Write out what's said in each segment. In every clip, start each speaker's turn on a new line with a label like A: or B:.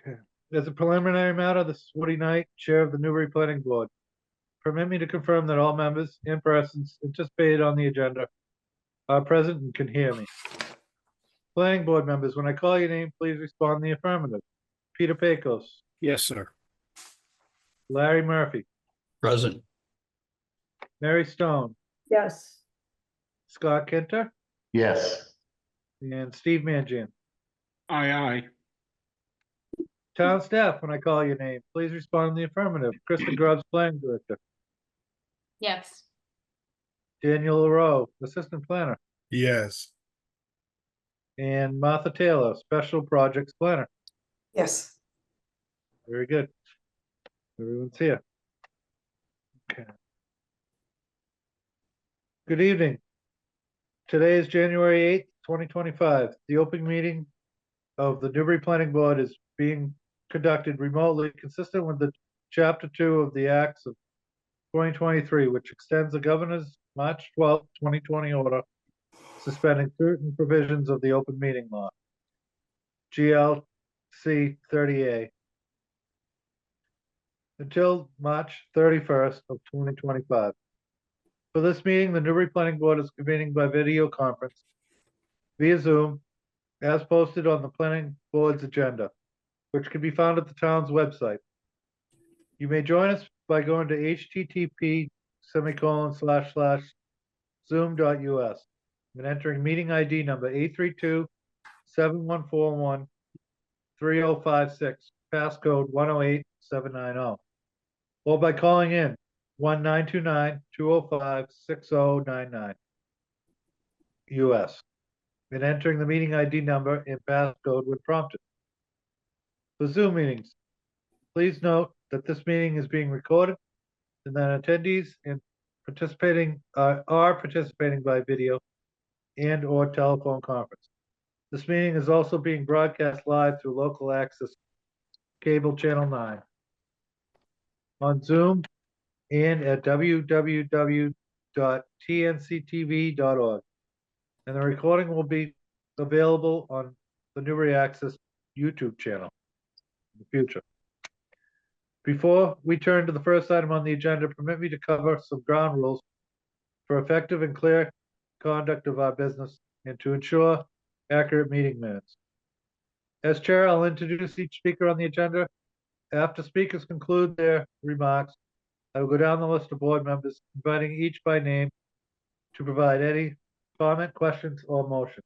A: As a preliminary matter, this is Woody Knight, Chair of the Newbury Planning Board. Permit me to confirm that all members and persons anticipated on the agenda are present and can hear me. Planning Board members, when I call your name, please respond in the affirmative. Peter Pecos,
B: Yes, sir.
A: Larry Murphy,
C: Present.
A: Mary Stone,
D: Yes.
A: Scott Kenter,
C: Yes.
A: and Steve Mangian.
B: Aye, aye.
A: Town staff, when I call your name, please respond in the affirmative. Kristen Grubbs, Planning Director.
E: Yes.
A: Daniel LaRoe, Assistant Planner.
B: Yes.
A: And Martha Taylor, Special Projects Planner.
D: Yes.
A: Very good. Everyone's here. Okay. Good evening. Today is January 8th, 2025. The open meeting of the Newbury Planning Board is being conducted remotely, consistent with the Chapter 2 of the Acts of 2023, which extends the Governor's March 12th, 2020 order suspending certain provisions of the open meeting law. GLC 30A. Until March 31st of 2025. For this meeting, the Newbury Planning Board is convening by video conference via Zoom, as posted on the Planning Board's agenda, which can be found at the town's website. You may join us by going to http://zoom.us and entering meeting ID number 832-7141-3056, passcode 108790, or by calling in 1-929-205-6099 US and entering the meeting ID number and passcode when prompted. For Zoom meetings, please note that this meeting is being recorded and that attendees and are participating by video and or telephone conference. This meeting is also being broadcast live through local access cable channel 9 on Zoom and at www.tnctv.org. And the recording will be available on the Newbury Access YouTube channel in the future. Before we turn to the first item on the agenda, permit me to cover some ground rules for effective and clear conduct of our business and to ensure accurate meeting minutes. As chair, I'll introduce each speaker on the agenda. After speakers conclude their remarks, I will go down the list of board members, inviting each by name to provide any comment, questions, or motion.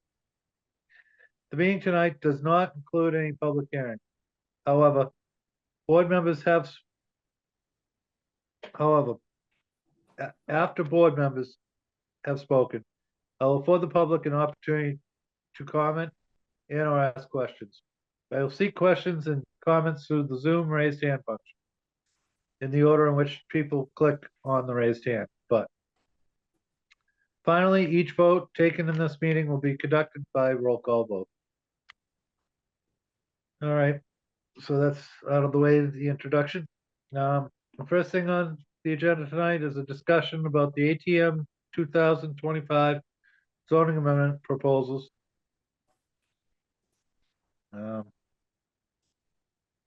A: The meeting tonight does not include any public hearing. However, after board members have spoken, I will afford the public an opportunity to comment and or ask questions. I will seek questions and comments through the Zoom raised hand function in the order in which people click on the raised hand. But finally, each vote taken in this meeting will be conducted by roll call vote. All right, so that's out of the way, the introduction. The first thing on the agenda tonight is a discussion about the ATM 2025 zoning amendment proposals.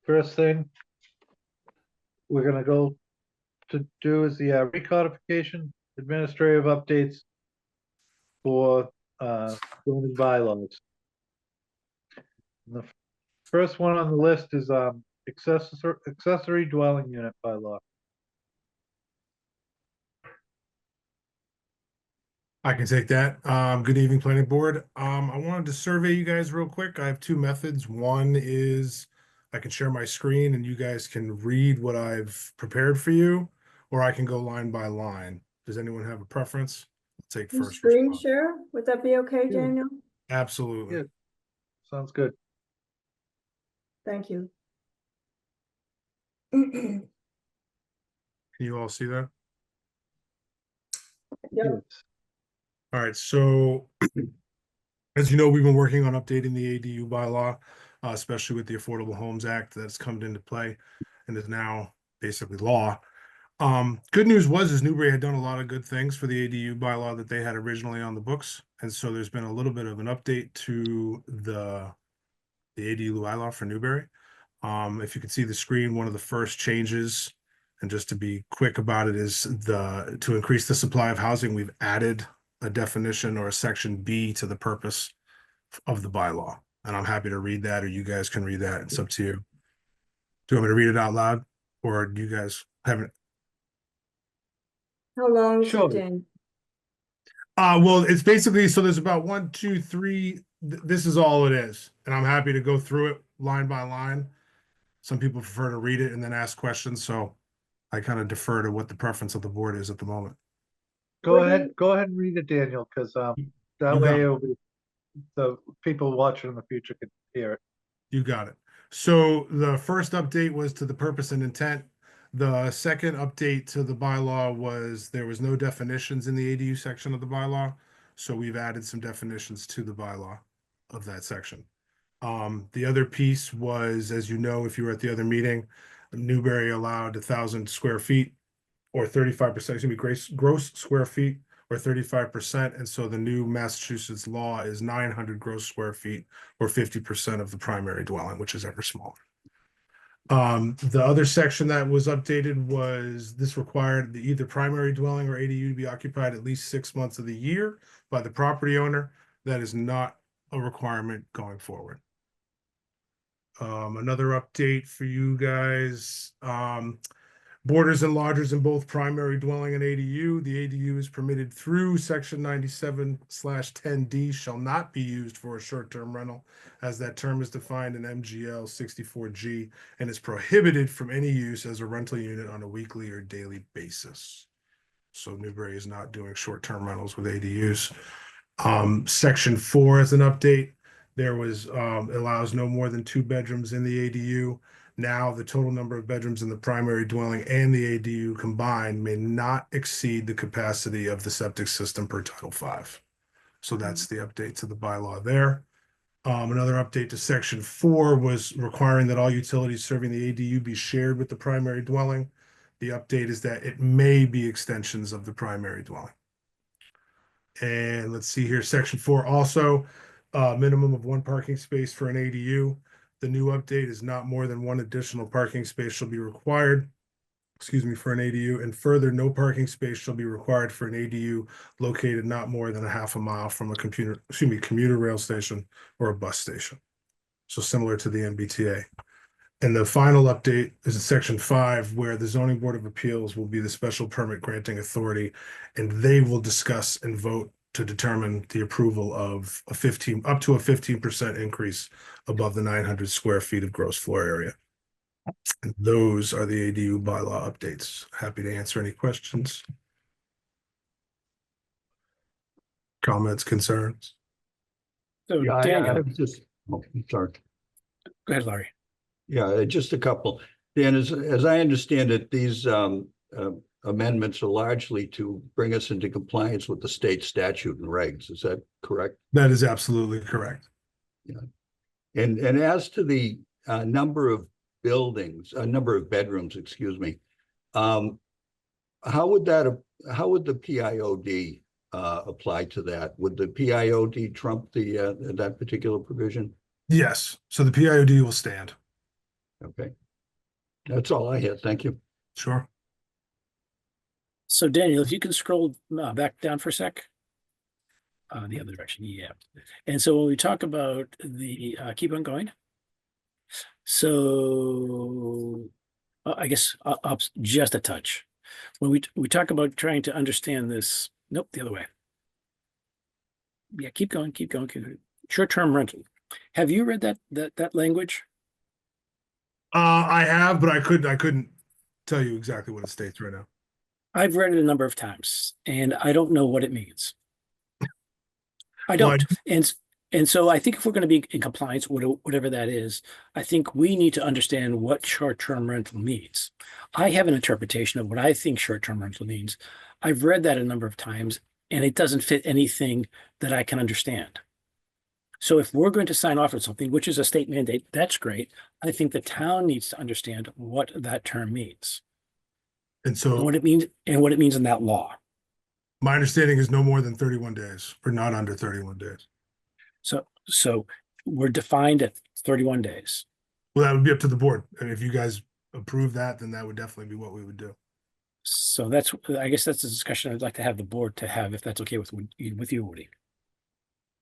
A: First thing we're gonna go to do is the recodification administrative updates for zoning bylaws. And the first one on the list is accessory dwelling unit bylaw.
F: I can take that. Good evening, planning board. I wanted to survey you guys real quick. I have two methods. One is I can share my screen and you guys can read what I've prepared for you, or I can go line by line. Does anyone have a preference? I'll take first
D: Screen
F: response.
D: share, would that be okay,
A: Yeah.
D: Daniel?
F: Absolutely.
A: Yeah. Sounds good.
D: Thank you.
F: Can you all see that?
D: Yep.
A: Yes.
F: All right, so as you know, we've been working on updating the ADU bylaw, especially with the Affordable Homes Act that's come into play and is now basically law. Good news is Newbury had done a lot of good things for the ADU bylaw that they had originally on the books. And so there's been a little bit of an update to the ADU bylaw for Newbury. If you can see the screen, one of the first changes, and just to be quick about it, is to increase the supply of housing, we've added a definition or a section B to the purpose of the bylaw. And I'm happy to read that, or you guys can read that. It's up to you. Do you want me to read it out loud, or do you guys haven't?
D: How long is
A: Sure.
D: it, Dan?
F: Well, it's basically, so there's about 1, 2, 3. This is all it is. And I'm happy to go through it line by line. Some people prefer to read it and then ask questions. So I kind of defer to what the preference of the board is at the moment.
A: Go ahead and read it, Daniel, because that
F: You got
A: way
F: it.
A: it'll be, the people watching in the future can hear it.
F: You got it. So the first update was to the purpose and intent. The second update to the bylaw was there was no definitions in the ADU section of the bylaw. So we've added some definitions to the bylaw of that section. The other piece was, as you know, if you were at the other meeting, Newbury allowed 1,000 square feet or 35%, excuse me, gross square feet or 35%. And so the new Massachusetts law is 900 gross square feet or 50% of the primary dwelling, which is ever smaller. The other section that was updated was this required the either primary dwelling or ADU to be occupied at least 6 months of the year by the property owner. That is not a requirement going forward. Another update for you guys. Borders and lodgers in both primary dwelling and ADU. The ADU is permitted through section 97/10D shall not be used for a short-term rental, as that term is defined in MGL 64G and is prohibited from any use as a rental unit on a weekly or daily basis. So Newbury is not doing short-term rentals with ADUs. Section 4 is an update. There was allows no more than 2 bedrooms in the ADU. Now the total number of bedrooms in the primary dwelling and the ADU combined may not exceed the capacity of the septic system per Title V. So that's the update to the bylaw there. Another update to section 4 was requiring that all utilities serving the ADU be shared with the primary dwelling. The update is that it may be extensions of the primary dwelling. And let's see here, section 4 also, minimum of 1 parking space for an ADU. The new update is not more than 1 additional parking space shall be required, for an ADU, and further, no parking space shall be required for an ADU located not more than a half a mile from a commuter rail station or a bus station. So similar to the MBTA. And the final update is in section 5, where the zoning board of appeals will be the special permit granting authority, and they will discuss and vote to determine the approval of up to a 15% increase above the 900 square feet of gross floor area. And those are the ADU bylaw updates. Happy to answer any questions. Comments, concerns?
B: So
C: Yeah, I
B: Daniel,
C: was just, I'm sorry.
B: go ahead, Larry.
C: Yeah, just a couple. Dan, as I understand it, these amendments are largely to bring us into compliance with the state statute and regs. Is that correct?
F: That is absolutely correct.
C: And as to the number of buildings, number of bedrooms, excuse me, how would the PIOD apply to that? Would the PIOD trump that particular provision?
F: Yes. So the PIOD will stand.
C: Okay. That's all I had. Thank you.
F: Sure.
B: So Daniel, if you can scroll back down for a sec. The other direction, yeah. And so when we talk about the, keep on going. So I guess up just a touch. When we talk about trying to understand this, nope, the other way. Yeah, keep going. Short-term rental. Have you read that language?
F: I have, but I couldn't tell you exactly what it states right now.
B: I've read it a number of times, and I don't know what it means. I
F: Well,
B: don't. And so I think if we're going to be in compliance, whatever that is, I think we need to understand what short-term rental means. I have an interpretation of what I think short-term rental means. I've read that a number of times, and it doesn't fit anything that I can understand. So if we're going to sign off on something, which is a state mandate, that's great. I think the town needs to understand what that term means.
F: And so
B: And what it means in that law.
F: my understanding is no more than 31 days or not under 31 days.
B: So we're defined at 31 days.
F: Well, that would be up to the board. And if you guys approve that, then that would definitely be what we would do.
B: So that's, I guess that's a discussion I'd like to have the board to have, if that's okay with you, Woody.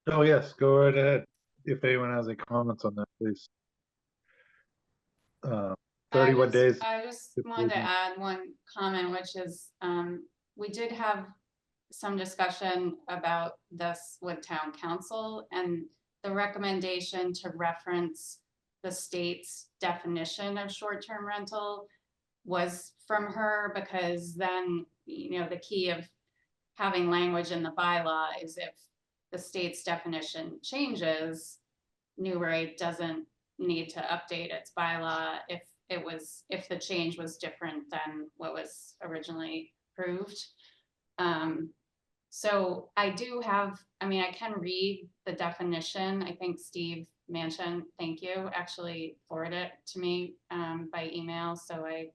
A: Oh, yes, go right ahead. If anyone has any comments on that, please.
E: I
A: 31 days.
E: I just
A: if
E: wanted to
A: we-
E: add one comment, which is, we did have some discussion about this with town council and the recommendation to reference the state's definition of short-term rental was from her, because then, the key of having language in the bylaw is if the state's definition changes, Newbury doesn't need to update its bylaw if the change was different than what was originally approved. So I do have, I can read the definition. I think Steve Manchin, thank you, actually forwarded it to me by email. So I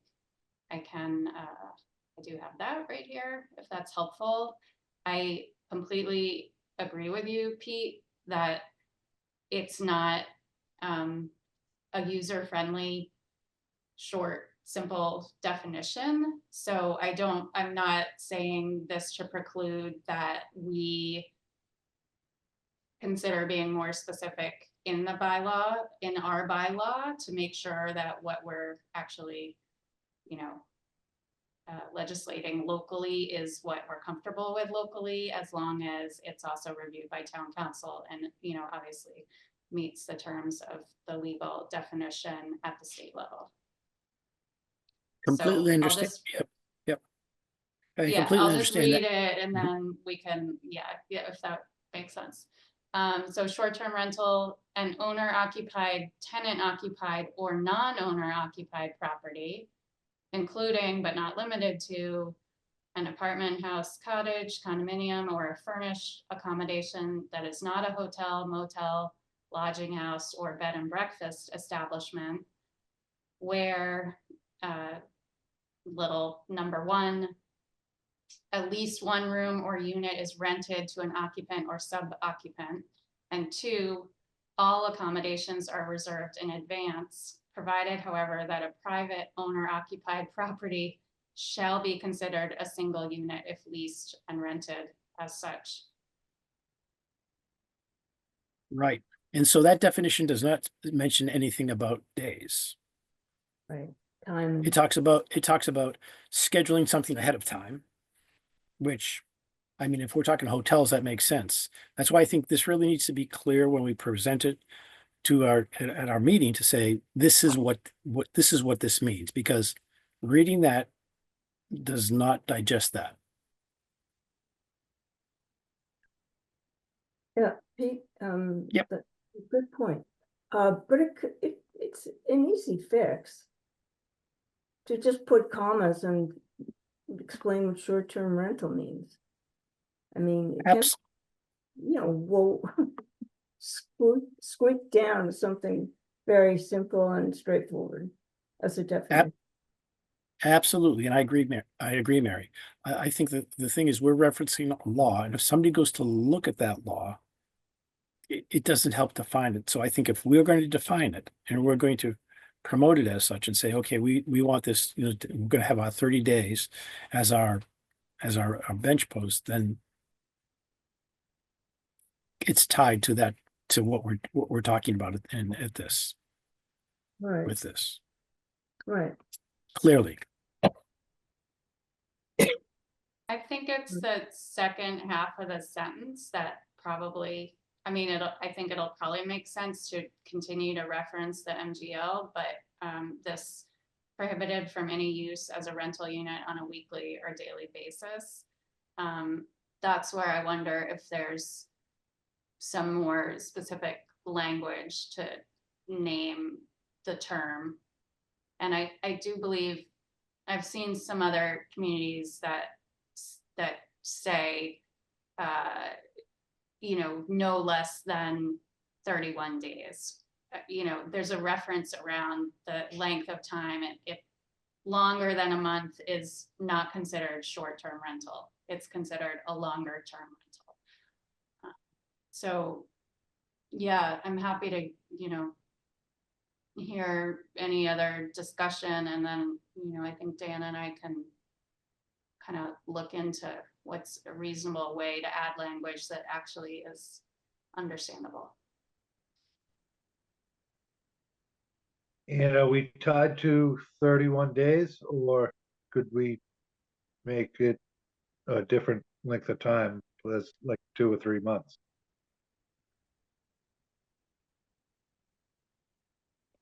E: do have that right here, if that's helpful. I completely agree with you, Pete, that it's not a user-friendly, short, simple definition. So I'm not saying this to preclude that we consider being more specific in the bylaw, in our bylaw, to make sure that what we're actually, legislating locally is what we're comfortable with locally, as long as it's also reviewed by town council and, obviously meets the terms of the legal definition at the state level.
B: Completely
E: I'll
B: understand.
E: just-
B: Yep. I
E: Yeah,
B: completely
E: I'll just
B: understand
E: read
B: that.
E: it and
B: Mhm.
E: then we can, yeah, if that makes sense. So short-term rental, an owner occupied, tenant occupied, or non-owner occupied property, including but not limited to an apartment, house, cottage, condominium, or a furnished accommodation that is not a hotel, motel, lodging house, or bed and breakfast establishment, where, little number 1, at least one room or unit is rented to an occupant or sub-occupant. And 2, all accommodations are reserved in advance, provided, however, that a private owner occupied property shall be considered a single unit if leased and rented as such.
B: Right. And so that definition does not mention anything about days.
D: Right, time,
B: It talks about scheduling something ahead of time, which, if we're talking hotels, that makes sense. That's why I think this really needs to be clear when we present it to at our meeting, to say, this is what this means, because reading that does not digest that.
D: yeah, Pete,
B: Yep.
D: good point. But it's an easy fix to just put commas and explain what short-term rental means. It can't,
B: Abs-
D: we'll squeak down to something very simple and straightforward as a definition.
B: Absolutely, and I agree, Mary. I think that the thing is, we're referencing a law, and if somebody goes to look at that law, it doesn't help define it. So I think if we're going to define it and we're going to promote it as such and say, okay, we want this, we're going to have our 30 days as our bench post, then it's tied to that, to what we're talking about with this,
D: Right.
B: clearly.
E: I think it's the second half of the sentence that probably, I think it'll probably make sense to continue to reference the MGL, but this prohibited from any use as a rental unit on a weekly or daily basis. That's where I wonder if there's some more specific language to name the term. And I do believe I've seen some other communities that say, no less than 31 days. There's a reference around the length of time. If longer than a month is not considered short-term rental, it's considered a longer term rental. So yeah, I'm happy to, hear any other discussion, and then, I think Dan and I can kind of look into what's a reasonable way to add language that actually is understandable.
A: And are we tied to 31 days, or could we make it a different length of time, let's like 2 or 3 months?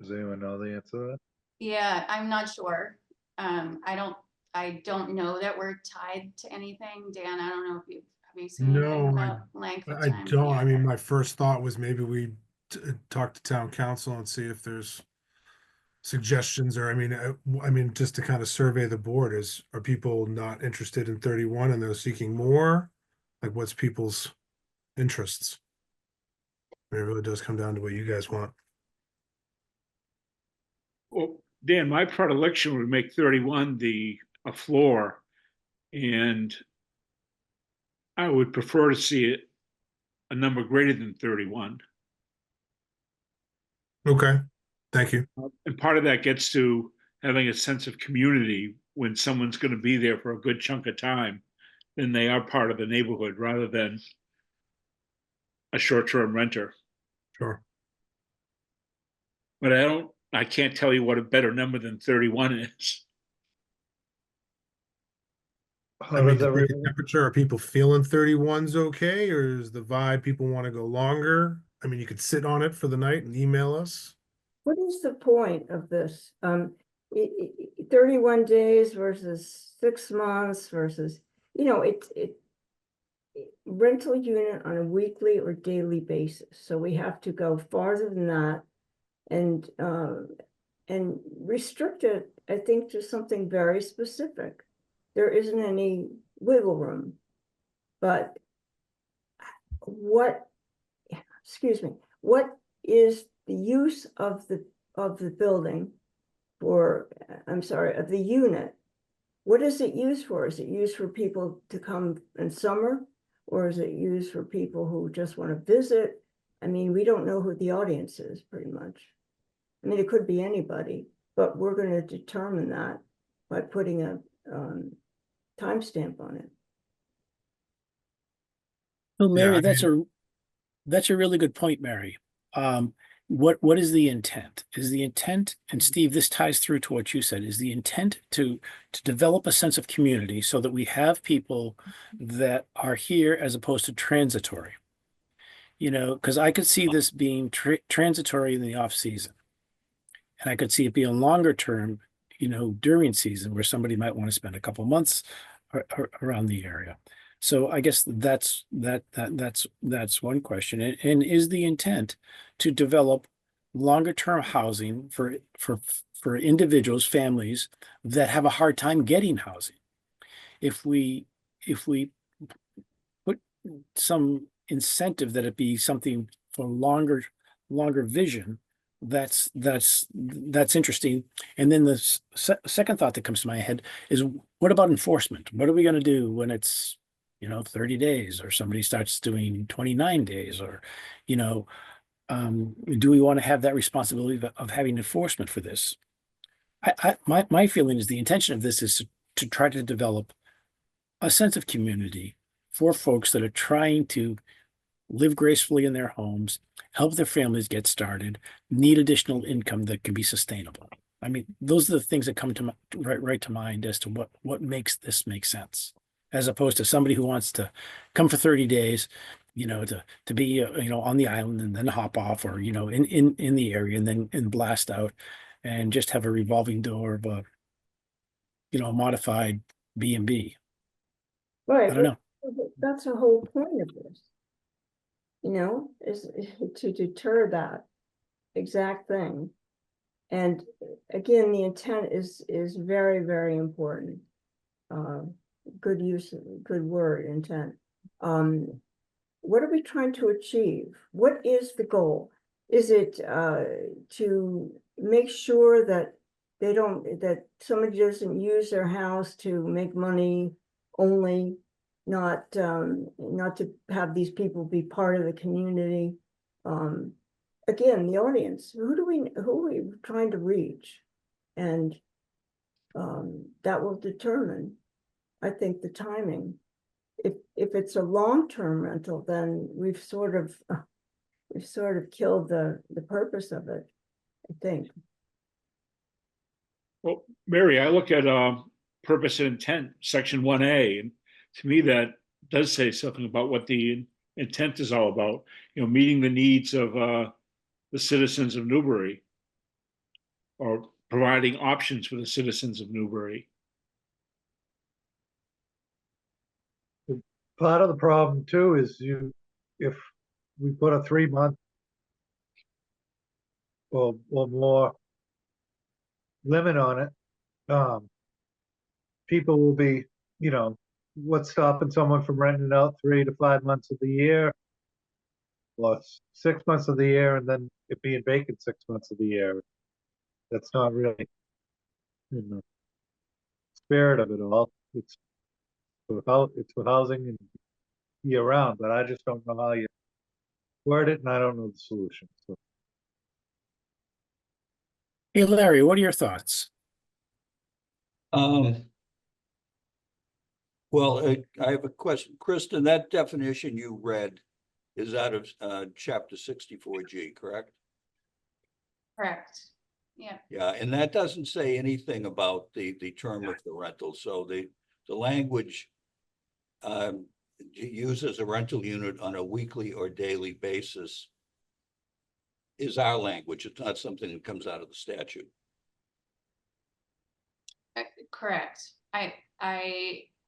A: Does anyone know the answer to that?
E: Yeah, I'm not sure. I don't know that we're tied to anything. Dan, I don't know if have you seen anything
F: No,
E: about length of
F: I
E: time?
F: don't.
E: Yeah.
F: I mean, my first thought was maybe we talk to town council and see if there's suggestions, or I mean, just to kind of survey the board. Are people not interested in 31 and they're seeking more? Like, what's people's interests? It really does come down to what you guys want.
G: Well, Dan, my predilection would make 31 a floor, and I would prefer to see it a number greater than 31.
F: Okay, thank you.
G: And part of that gets to having a sense of community when someone's going to be there for a good chunk of time, then they are part of the neighborhood rather than a short-term renter.
F: Sure.
G: But I can't tell you what a better number than 31 is.
A: How
F: I mean,
A: does
F: to take a
A: everyone,
F: temperature, are people feeling 31's okay, or is the vibe people want to go longer? I mean, you could sit on it for the night and email us.
D: What is the point of this? 31 days versus 6 months versus, rental unit on a weekly or daily basis. So we have to go farther than that and restrict it, I think, to something very specific. There isn't any wiggle room. But what is the use of the building of the unit? What is it used for? Is it used for people to come in summer? Or is it used for people who just want to visit? I mean, we don't know who the audience is, pretty much. I mean, it could be anybody, but we're going to determine that by putting a timestamp on it.
B: Oh, Mary,
F: I
B: that's a really good point, Mary. What is the intent? Is the intent, and Steve, this ties through to what you said, is the intent to develop a sense of community so that we have people that are here as opposed to transitory? Because I could see this being transitory in the off season. And I could see it being longer term, during season where somebody might want to spend a couple months around the area. So I guess that's one question. And is the intent to develop longer term housing for individuals, families that have a hard time getting housing? If we put some incentive that it be something for longer vision, that's interesting. And then the second thought that comes to my head is, what about enforcement? What are we going to do when it's 30 days, or somebody starts doing 29 days, or do we want to have that responsibility of having enforcement for this? My feeling is the intention of this is to try to develop a sense of community for folks that are trying to live gracefully in their homes, help their families get started, need additional income that can be sustainable. I mean, those are the things that come to right to mind as to what makes this make sense, as opposed to somebody who wants to come for 30 days, to be on the island and then hop off, or in the area and blast out and just have a revolving door of a modified B&B.
D: Right.
B: I don't know.
D: That's the whole point of this. Is to deter that exact thing. And again, the intent is very, very important. Good use, good word, intent. What are we trying to achieve? What is the goal? Is it to make sure that that somebody doesn't use their house to make money only, not to have these people be part of the community? again, the audience, who are we trying to reach? And that will determine, I think, the timing. If it's a long-term rental, then we've sort of killed the purpose of it, I think.
G: Well, Mary, I look at purpose and intent, section 1A, and to me that does say something about what the intent is all about. Meeting the needs of the citizens of Newbury, or providing options for the citizens of Newbury.
A: Part of the problem too is if we put a 3-month or more limit on it, people will be, what's stopping someone from renting out 3 to 5 months of the year? Well, 6 months of the year and then it being vacant 6 months of the year. That's not really in the spirit of it all. It's for housing and year round, but I just don't know how you word it and I don't know the solution. So
B: Hey, Larry, what are your thoughts?
C: Well, I have a question. Kristen, that definition you read is out of chapter 64G, correct?
E: Correct. Yeah,
C: Yeah, and that doesn't say anything about the term of the rental. So the language uses a rental unit on a weekly or daily basis is our language. It's not something that comes out of the statute.
E: correct. I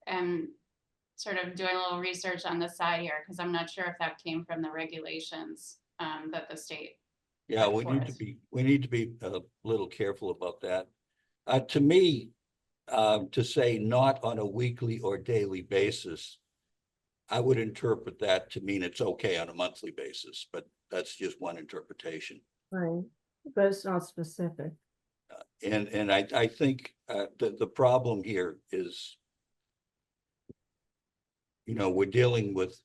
E: am sort of doing a little research on the side here because I'm not sure if that came from the regulations that the state.
C: Yeah,
E: put
C: we need to
E: forth.
C: be a little careful about that. To me, to say not on a weekly or daily basis, I would interpret that to mean it's okay on a monthly basis, but that's just one interpretation.
D: Right, but it's not specific.
C: And I think the problem here is, we're dealing with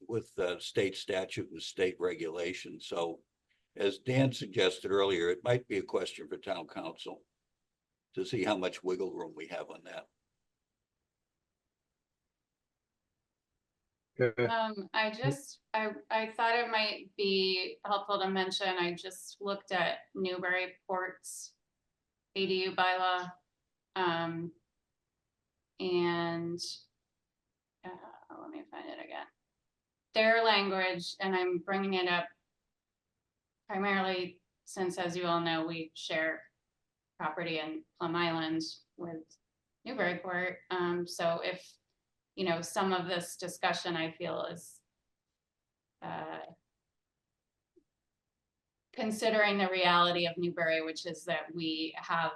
C: state statute and state regulation. So as Dan suggested earlier, it might be a question for town council to see how much wiggle room we have on that.
A: okay.
E: I thought it might be helpful to mention, I just looked at Newburyport's ADU bylaw. And let me find it again. Their language, and I'm bringing it up primarily since, as you all know, we share property in Plum Island with Newburyport. So if, some of this discussion I feel is considering the reality of Newbury, which is that we have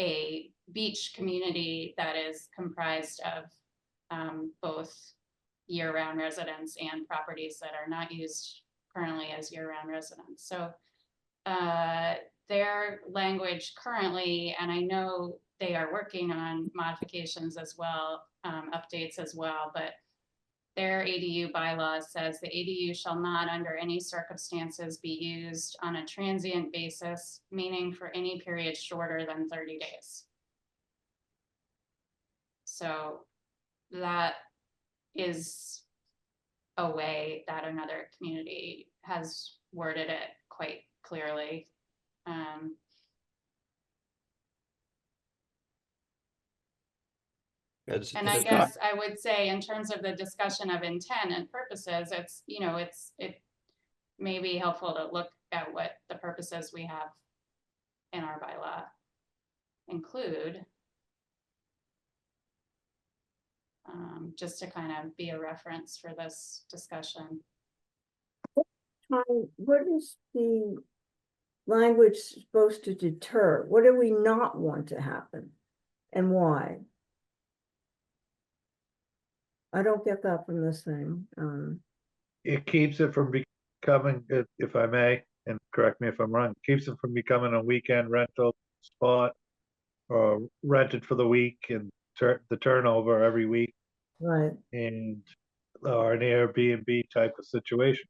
E: a beach community that is comprised of both year-round residents and properties that are not used currently as year-round residents. So their language currently, and I know they are working on modifications as well, updates as well, but their ADU bylaw says the ADU shall not under any circumstances be used on a transient basis, meaning for any period shorter than 30 days. So that is a way that another community has worded it quite clearly. And I guess I would say in terms of the discussion of intent and purposes, it's, it may be helpful to look at what the purposes we have in our bylaw include. Just to kind of be a reference for this discussion.
D: What is the language supposed to deter? What do we not want to happen and why? I don't get that from this thing.
A: It keeps it from becoming, if I may, and correct me if I'm wrong, keeps it from becoming a weekend rental spot or rented for the week and the turnover every week
D: Right.
A: and or an Airbnb type of situation.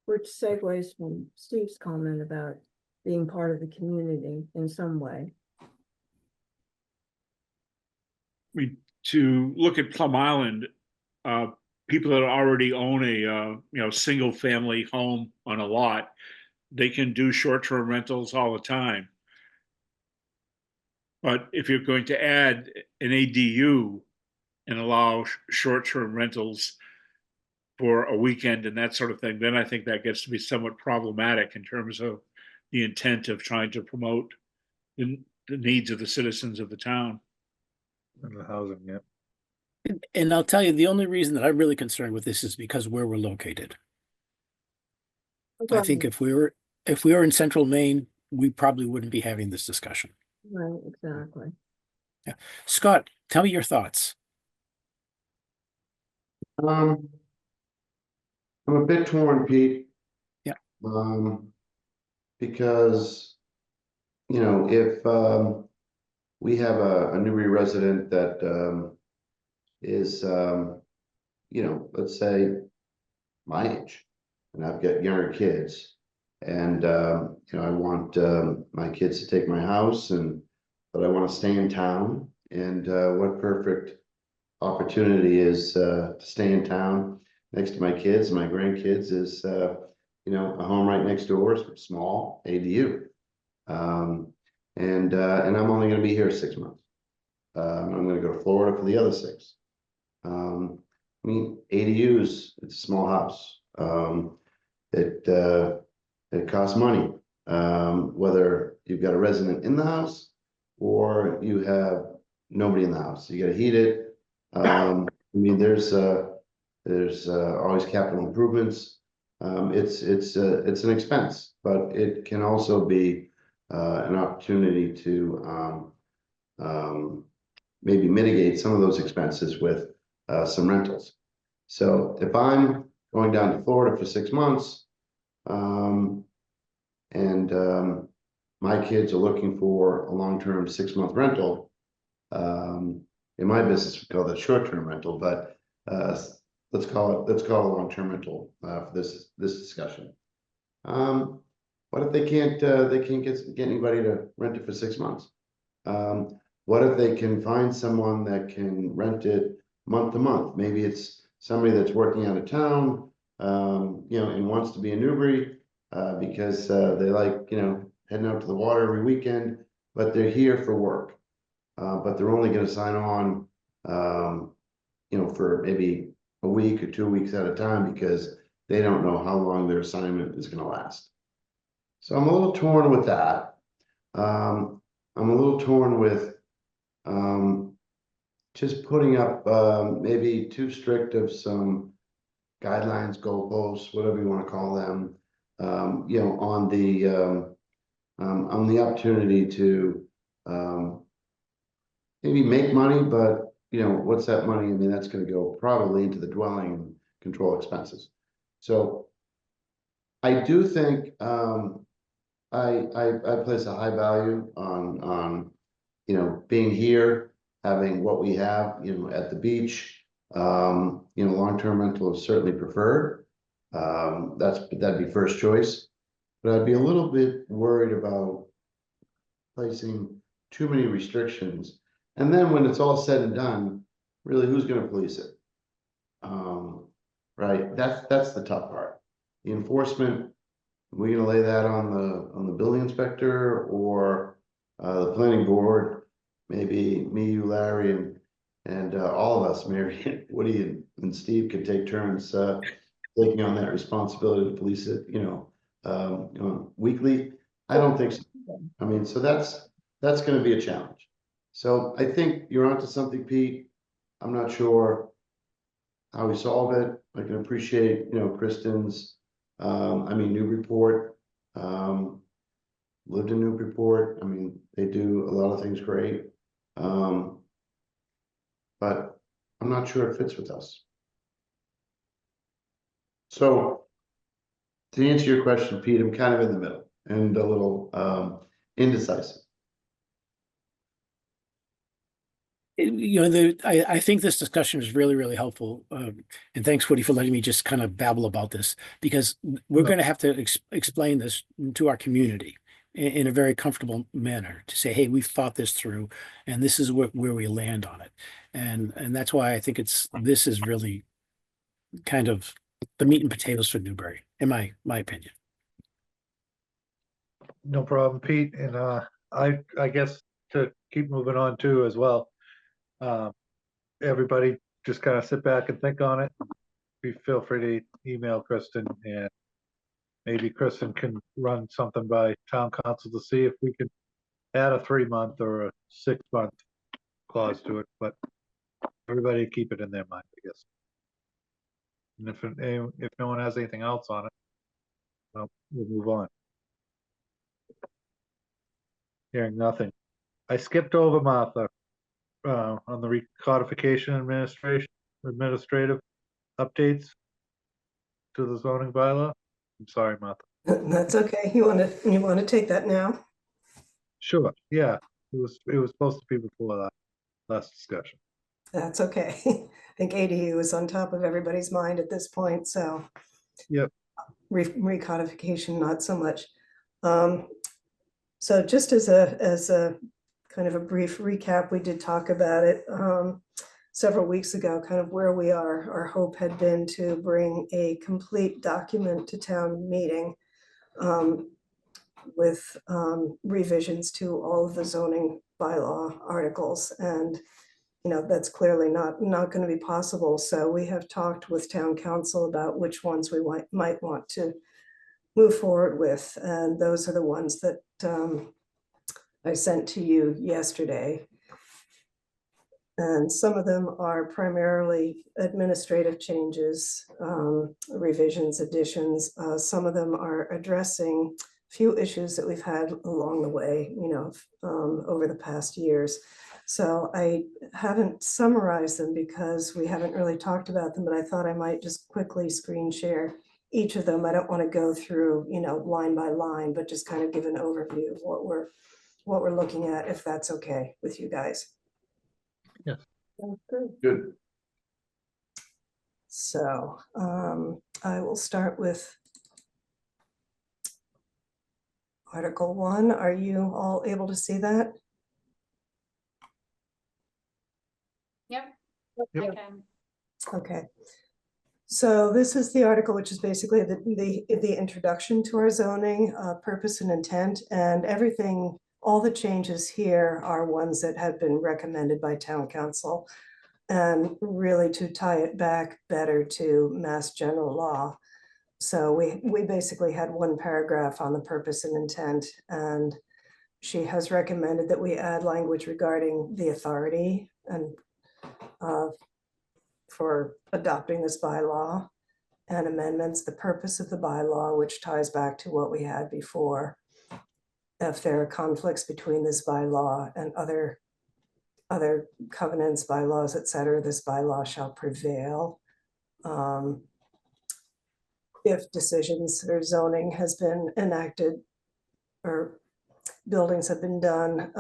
D: Which segues from Steve's comment about being part of the community in some way.
G: I mean, to look at Plum Island, people that already own a single family home on a lot, they can do short-term rentals all the time. But if you're going to add an ADU and allow short-term rentals for a weekend and that sort of thing, then I think that gets to be somewhat problematic in terms of the intent of trying to promote the needs of the citizens of the town.
A: And the housing, yeah.
B: And I'll tell you, the only reason that I'm really concerned with this is because where we're located. I think if we were in central Maine, we probably wouldn't be having this discussion.
D: Right, exactly.
B: Scott, tell me your thoughts.
H: I'm a bit torn, Pete.
B: Yeah.
H: Because, if we have a Newbury resident that is, let's say my age, and I've got younger kids, and I want my kids to take my house, but I want to stay in town, and what perfect opportunity is to stay in town next to my kids, my grandkids, is a home right next door, small ADU. And I'm only going to be here 6 months. I'm going to go to Florida for the other 6. I mean, ADUs, it's a small house. It costs money, whether you've got a resident in the house or you have nobody in the house. You got to heat it. I mean, there's always capital improvements. It's an expense, but it can also be an opportunity to maybe mitigate some of those expenses with some rentals. So if I'm going down to Florida for 6 months, and my kids are looking for a long-term 6-month rental, in my business we call that short-term rental, but let's call it a long-term rental for this discussion. What if they can't get anybody to rent it for 6 months? What if they can find someone that can rent it month to month? Maybe it's somebody that's working out of town, and wants to be in Newbury because they like, heading out to the water every weekend, but they're here for work. But they're only going to sign on, for maybe a week or 2 weeks at a time because they don't know how long their assignment is going to last. So I'm a little torn with that. I'm a little torn with just putting up maybe too strict of some guidelines, goalposts, whatever you want to call them, on the opportunity to maybe make money, but what's that money? I mean, that's going to go probably into the dwelling and control expenses. So I do think I place a high value on being here, having what we have, at the beach. Long-term rental is certainly preferred. That'd be first choice, but I'd be a little bit worried about placing too many restrictions. And then when it's all said and done, really, who's going to police it? Right. That's the tough part. The enforcement. We're going to lay that on the building inspector or the planning board. Maybe me, you, Larry, and all of us, Mary, Woody, and Steve, could take turns taking on that responsibility to police it. Weekly. I don't think so. I mean, so that's going to be a challenge. So I think you're onto something, Pete. I'm not sure how we solve it. I can appreciate, Kristen's, Newburyport, lived in Newburyport. I mean, they do a lot of things great. But I'm not sure it fits with us. So to answer your question, Pete, I'm kind of in the middle and a little indecisive.
B: I think this discussion is really, really helpful. And thanks, Woody, for letting me just kind of babble about this, because we're
A: No.
B: going to have to explain this to our community in a very comfortable manner to say, hey, we've thought this through and this is where we land on it. And that's why I think this is really kind of the meat and potatoes for Newbury, in my opinion.
A: No problem, Pete, and I guess to keep moving on too as well. Everybody just kind of sit back and think on it. Feel free to email Kristen, and maybe Kristen can run something by town council to see if we can add a 3-month or a 6-month clause to it, but everybody keep it in their mind, I guess. And if no one has anything else on it, well, we'll move on. Hearing nothing. I skipped over Martha on the recodification administrative updates to the zoning bylaw. I'm sorry, Martha.
I: That's okay. You want to take that now?
A: Sure, yeah, it was supposed to be before that last discussion.
I: That's okay. I think ADU is on top of everybody's mind at this point, so.
A: Yep.
I: Recodification, not so much. So just as a kind of a brief recap, we did talk about it several weeks ago, kind of where we are. Our hope had been to bring a complete document to town meeting with revisions to all of the zoning bylaw articles. And, that's clearly not going to be possible. So we have talked with town council about which ones we might want to move forward with. And those are the ones that I sent to you yesterday. And some of them are primarily administrative changes, revisions, additions. Some of them are addressing a few issues that we've had along the way, over the past years. So I haven't summarized them because we haven't really talked about them, but I thought I might just quickly screen share each of them. I don't want to go through, line by line, but just kind of give an overview of what we're looking at, if that's okay with you guys.
A: Yes.
H: Good.
I: So I will start with Article 1. Are you all able to see that?
E: Yep.
A: Yep.
E: I can.
I: Okay. So this is the article, which is basically the introduction to our zoning, purpose and intent, and everything. All the changes here are ones that have been recommended by town council, and really to tie it back better to Mass General Law. So we basically had one paragraph on the purpose and intent, and she has recommended that we add language regarding the authority and for adopting this bylaw, and amendments, the purpose of the bylaw, which ties back to what we had before. If there are conflicts between this bylaw and other covenants, bylaws, etc., this bylaw shall prevail. If decisions or zoning has been enacted or buildings have been done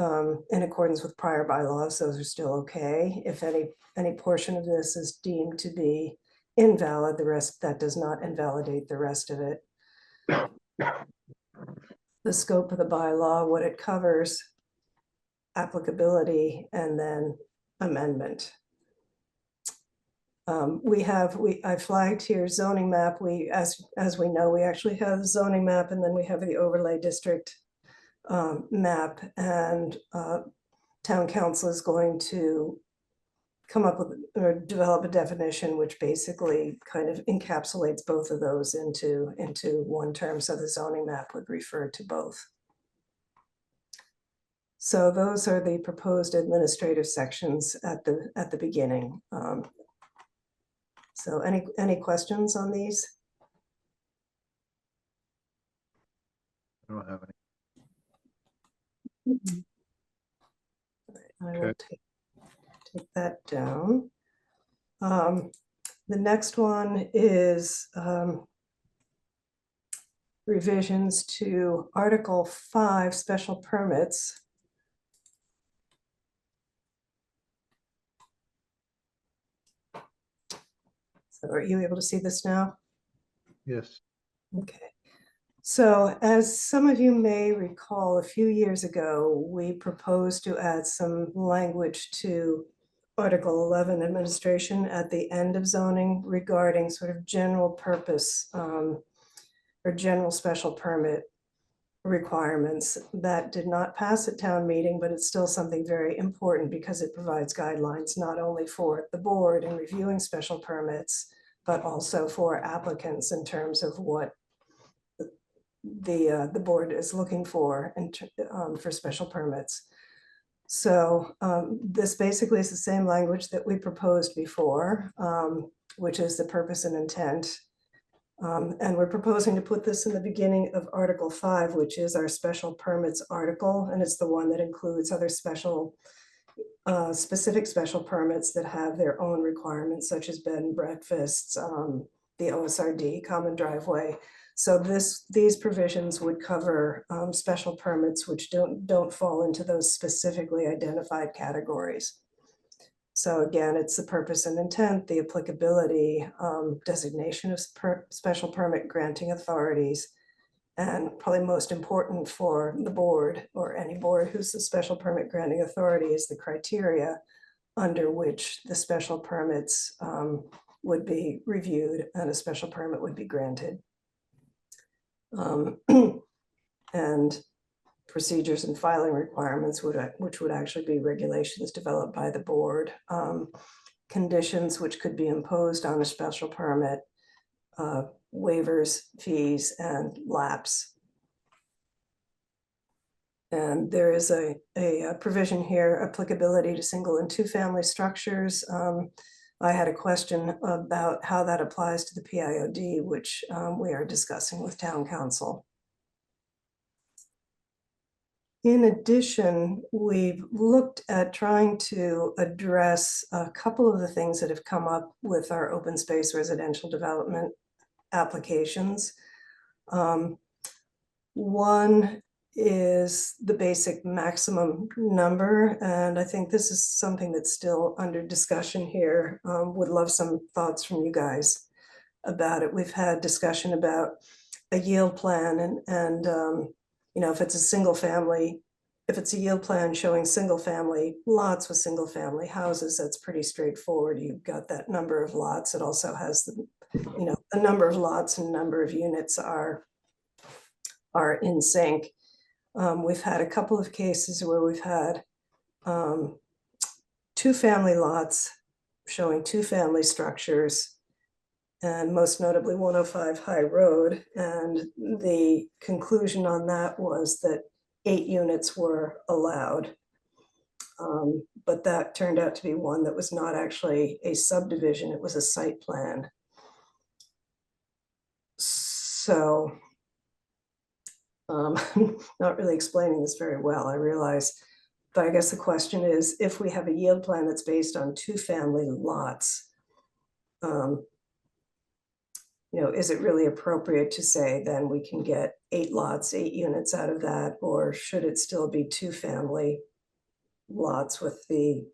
I: in accordance with prior bylaws, those are still okay. If any portion of this is deemed to be invalid, that does not invalidate the rest of it. The scope of the bylaw, what it covers, applicability, and then amendment. I flagged here zoning map. As we know, we actually have the zoning map, and then we have the overlay district map, and town council is going to come up with or develop a definition which basically kind of encapsulates both of those into one term. So the zoning map would refer to both. So those are the proposed administrative sections at the beginning. So any questions on these?
A: I don't have any.
I: I will take that down. The next one is revisions to Article 5, special permits. Are you able to see this now?
A: Yes.
I: Okay. So as some of you may recall, a few years ago, we proposed to add some language to Article 11 administration at the end of zoning regarding sort of general purpose or general special permit requirements. That did not pass at town meeting, but it's still something very important because it provides guidelines not only for the board in reviewing special permits, but also for applicants in terms of what the board is looking for for special permits. So this basically is the same language that we proposed before, which is the purpose and intent. And we're proposing to put this in the beginning of Article 5, which is our special permits article, and it's the one that includes other special specific special permits that have their own requirements, such as bed and breakfasts, the OSRD, common driveway. So these provisions would cover special permits which don't fall into those specifically identified categories. So again, it's the purpose and intent, the applicability, designation of special permit granting authorities, and probably most important for the board or any board who's the special permit granting authority is the criteria under which the special permits would be reviewed and a special permit would be granted. And procedures and filing requirements which would actually be regulations developed by the board. Conditions which could be imposed on a special permit, waivers, fees, and lapse. And there is a provision here, applicability to single and two-family structures. I had a question about how that applies to the PIOD, which we are discussing with town council. In addition, we've looked at trying to address a couple of the things that have come up with our open space residential development applications. One is the basic maximum number, and I think this is something that's still under discussion here. Would love some thoughts from you guys about it. We've had discussion about a yield plan and you know, if it's a single family, if it's a yield plan showing single family lots with single family houses, that's pretty straightforward. You've got that number of lots. It also has the, you know, the number of lots and number of units are in sync. We've had a couple of cases where we've had two family lots showing two family structures, and most notably 105 High Road. And the conclusion on that was that 8 units were allowed. But that turned out to be one that was not actually a subdivision, it was a site plan. So, not really explaining this very well, I realize. But I guess the question is, if we have a yield plan that's based on two family lots, you know, is it really appropriate to say then we can get 8 lots, 8 units out of that, or should it still be two family lots with the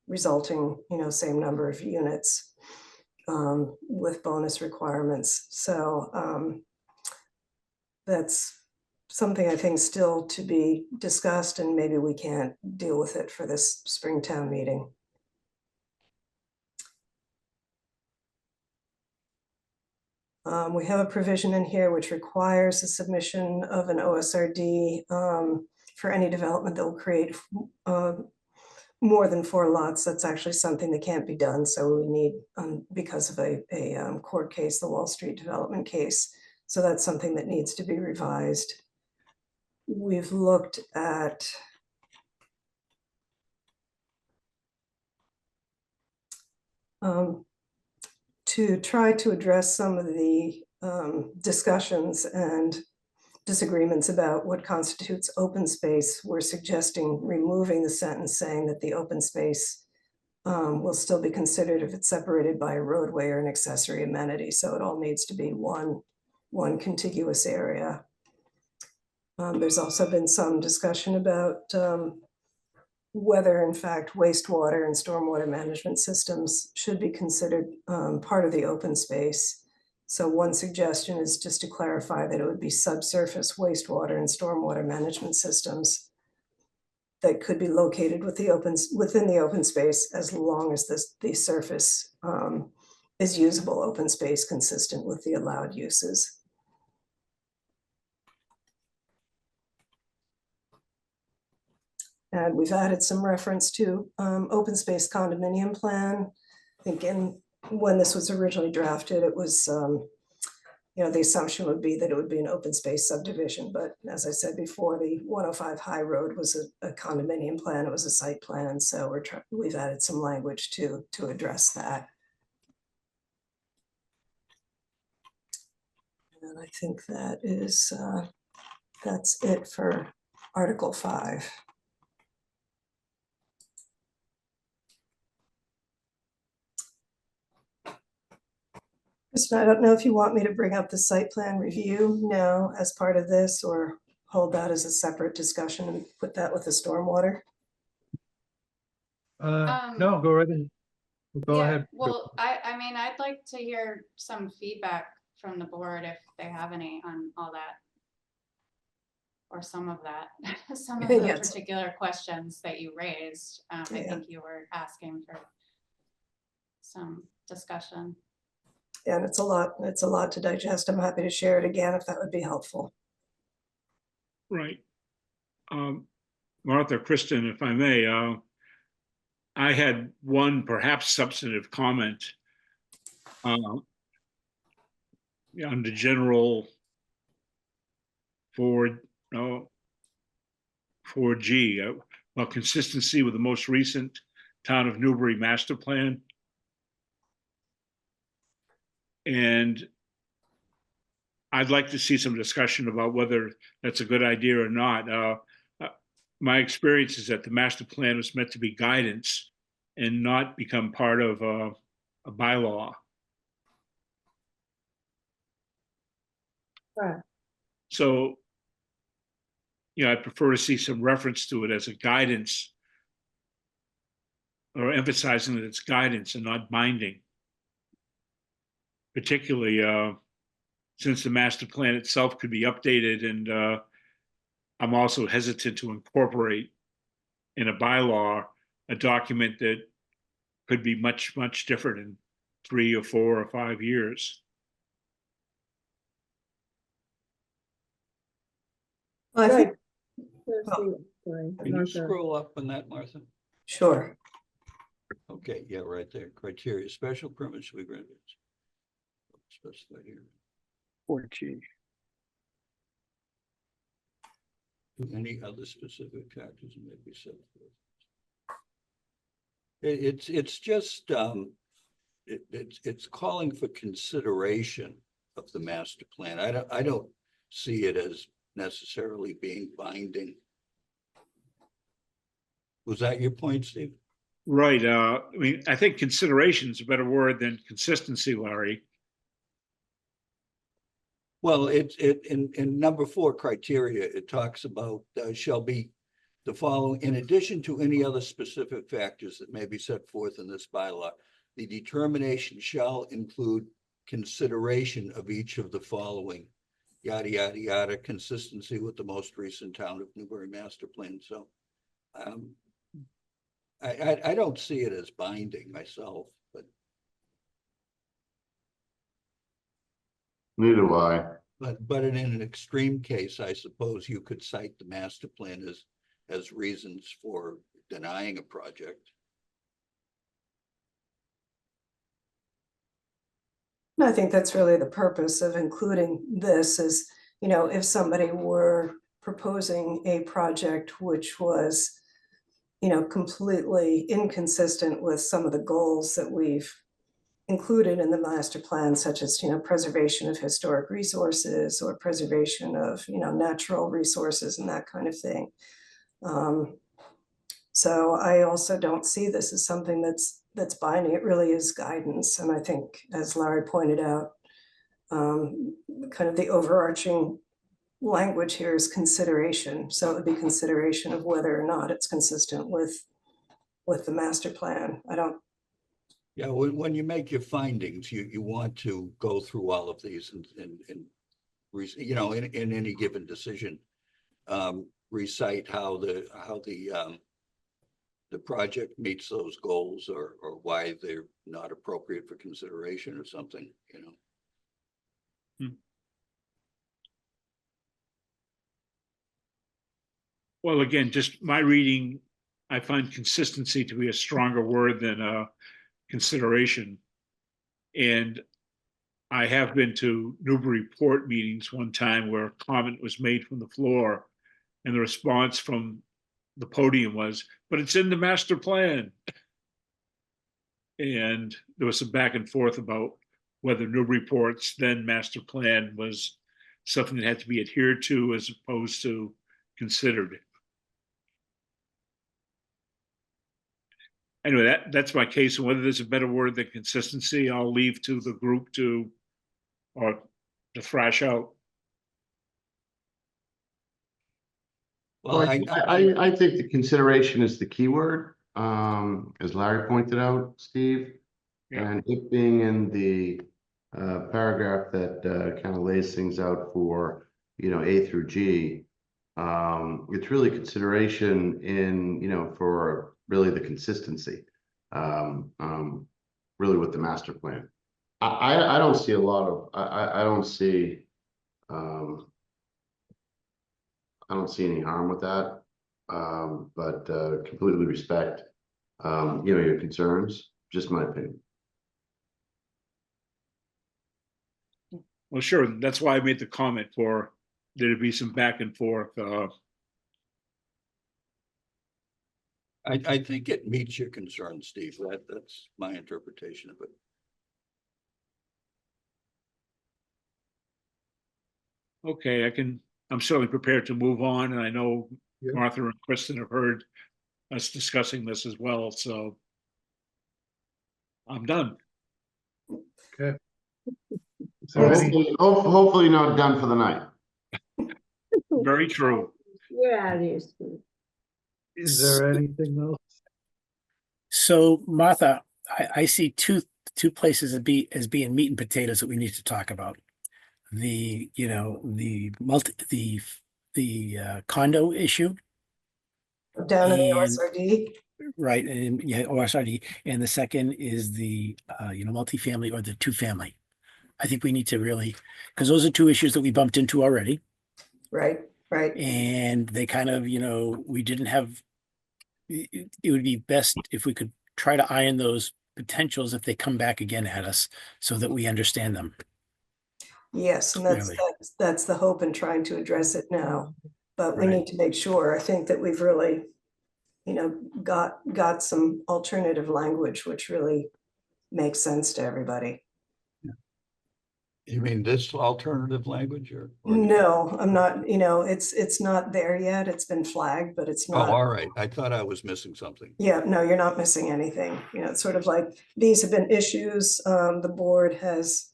I: resulting, you know, same number of units with bonus requirements? So that's something I think still to be discussed, and maybe we can't deal with it for this Springtown meeting. We have a provision in here which requires the submission of an OSRD for any development that will create more than 4 lots. That's actually something that can't be done. So we need, because of a court case, the Wall Street development case. So that's something that needs to be revised. We've looked at to try to address some of the discussions and disagreements about what constitutes open space. We're suggesting removing the sentence saying that the open space will still be considered if it's separated by a roadway or an accessory amenity. So it all needs to be one contiguous area. There's also been some discussion about whether in fact wastewater and stormwater management systems should be considered part of the open space. So one suggestion is just to clarify that it would be subsurface wastewater and stormwater management systems that could be located within the open space, as long as the surface is usable open space consistent with the allowed uses. And we've added some reference to open space condominium plan. I think when this was originally drafted, it was, the assumption would be that it would be an open space subdivision. But as I said before, the 105 High Road was a condominium plan. It was a site plan. So we've added some language to address that. And I think that's it for Article 5. Kristen, I don't know if you want me to bring up the site plan review now as part of this, or hold that as a separate discussion and put that with the stormwater.
A: No, go right ahead. Go
E: Yeah,
A: ahead.
E: well, I mean, I'd like to hear some feedback from the board if they have any on all that. Or some of that, some of the
I: Yes.
E: particular questions that you raised. I
I: Yeah.
E: think you were asking for some discussion.
I: And it's a lot to digest. I'm happy to share it again if that would be helpful.
G: Right. Martha, Kristen, if I may, I had one perhaps substantive comment on the general 4G, about consistency with the most recent Town of Newbury master plan. And I'd like to see some discussion about whether that's a good idea or not. My experience is that the master plan was meant to be guidance and not become part of a bylaw.
D: Right.
G: So, I prefer to see some reference to it as a guidance, or emphasizing that it's guidance and not binding. Particularly since the master plan itself could be updated, and I'm also hesitant to incorporate in a bylaw a document that could be much, much different in 3 or 4 or 5 years.
I: I think,
C: Can you scroll up on that, Martha?
I: sure.
C: Okay, yeah, right there. Criteria, special permits should be granted. Specify here.
B: 4G.
C: Any other specific factors may be set forth. It's just it's calling for consideration of the master plan. I don't see it as necessarily being binding. Was that your point, Steve?
G: Right. I mean, I think consideration is a better word than consistency, Larry.
C: Well, in number 4 criteria, it talks about shall be the following: in addition to any other specific factors that may be set forth in this bylaw, the determination shall include consideration of each of the following, yada, yada, yada, consistency with the most recent Town of Newbury master plan. So I don't see it as binding myself, but.
H: Neither do I.
C: But in an extreme case, I suppose you could cite the master plan as reasons for denying a project.
I: I think that's really the purpose of including this is, if somebody were proposing a project which was, completely inconsistent with some of the goals that we've included in the master plan, such as, preservation of historic resources or preservation of, natural resources and that kind of thing. So I also don't see this as something that's binding. It really is guidance. And I think, as Larry pointed out, kind of the overarching language here is consideration, so it would be consideration of whether or not it's consistent with the master plan. I don't,
C: Yeah, when you make your findings, you want to go through all of these and you know, in any given decision, recite how the project meets those goals or why they're not appropriate for consideration or something, you know.
G: Well, again, just my reading, I find consistency to be a stronger word than consideration. And I have been to Newburyport meetings one time where a comment was made from the floor and the response from the podium was, but it's in the master plan. And there was some back and forth about whether Newburyport's then master plan was something that had to be adhered to as opposed to considered. Anyway, that's my case. And whether there's a better word than consistency, I'll leave to the group to thrash out.
C: Well,
H: I think the consideration is the key word, as Larry pointed out, Steve.
G: Yeah.
H: And it being in the paragraph that kind of lays things out for, you know, A through G, it's really consideration in, you know, for really the consistency, really with the master plan. I don't see a lot of, I don't see any harm with that, but completely respect, you know, your concerns, just my opinion.
G: Well, sure. That's why I made the comment for there to be some back and forth.
C: I think it meets your concern, Steve. That's my interpretation of it.
G: Okay, I'm certainly prepared to move on, and I know
A: Yeah.
G: Martha and Kristen have heard us discussing this as well, so I'm done.
A: Okay. Is there any,
H: Hopefully not done for the night.
G: Very true.
D: You're out of here, Steve.
A: is there anything else?
B: So Martha, I see two places as being meat and potatoes that we need to talk about. The, you know, the condo issue,
I: down in the
B: And-
I: OSRD.
B: right? And yeah, OSRD. And the second is the you know, multifamily or the two-family. I think we need to really, because those are two issues that we bumped into already.
I: Right, right.
B: And they kind of, you know, we didn't have, it would be best if we could try to iron those potentials if they come back again at us so that we understand them.
I: Yes, and
B: Clearly.
I: that's the hope in trying to address it now. But we
B: Right.
I: need to make sure, I think that we've really, you know, got some alternative language, which really makes sense to everybody.
C: You mean this alternative language or?
I: No, I'm not, you know, it's not there yet. It's been flagged, but it's
C: Oh,
I: not.
C: all right. I thought I was missing something.
I: Yeah, no, you're not missing anything. You know, it's sort of like, these have been issues, the board has,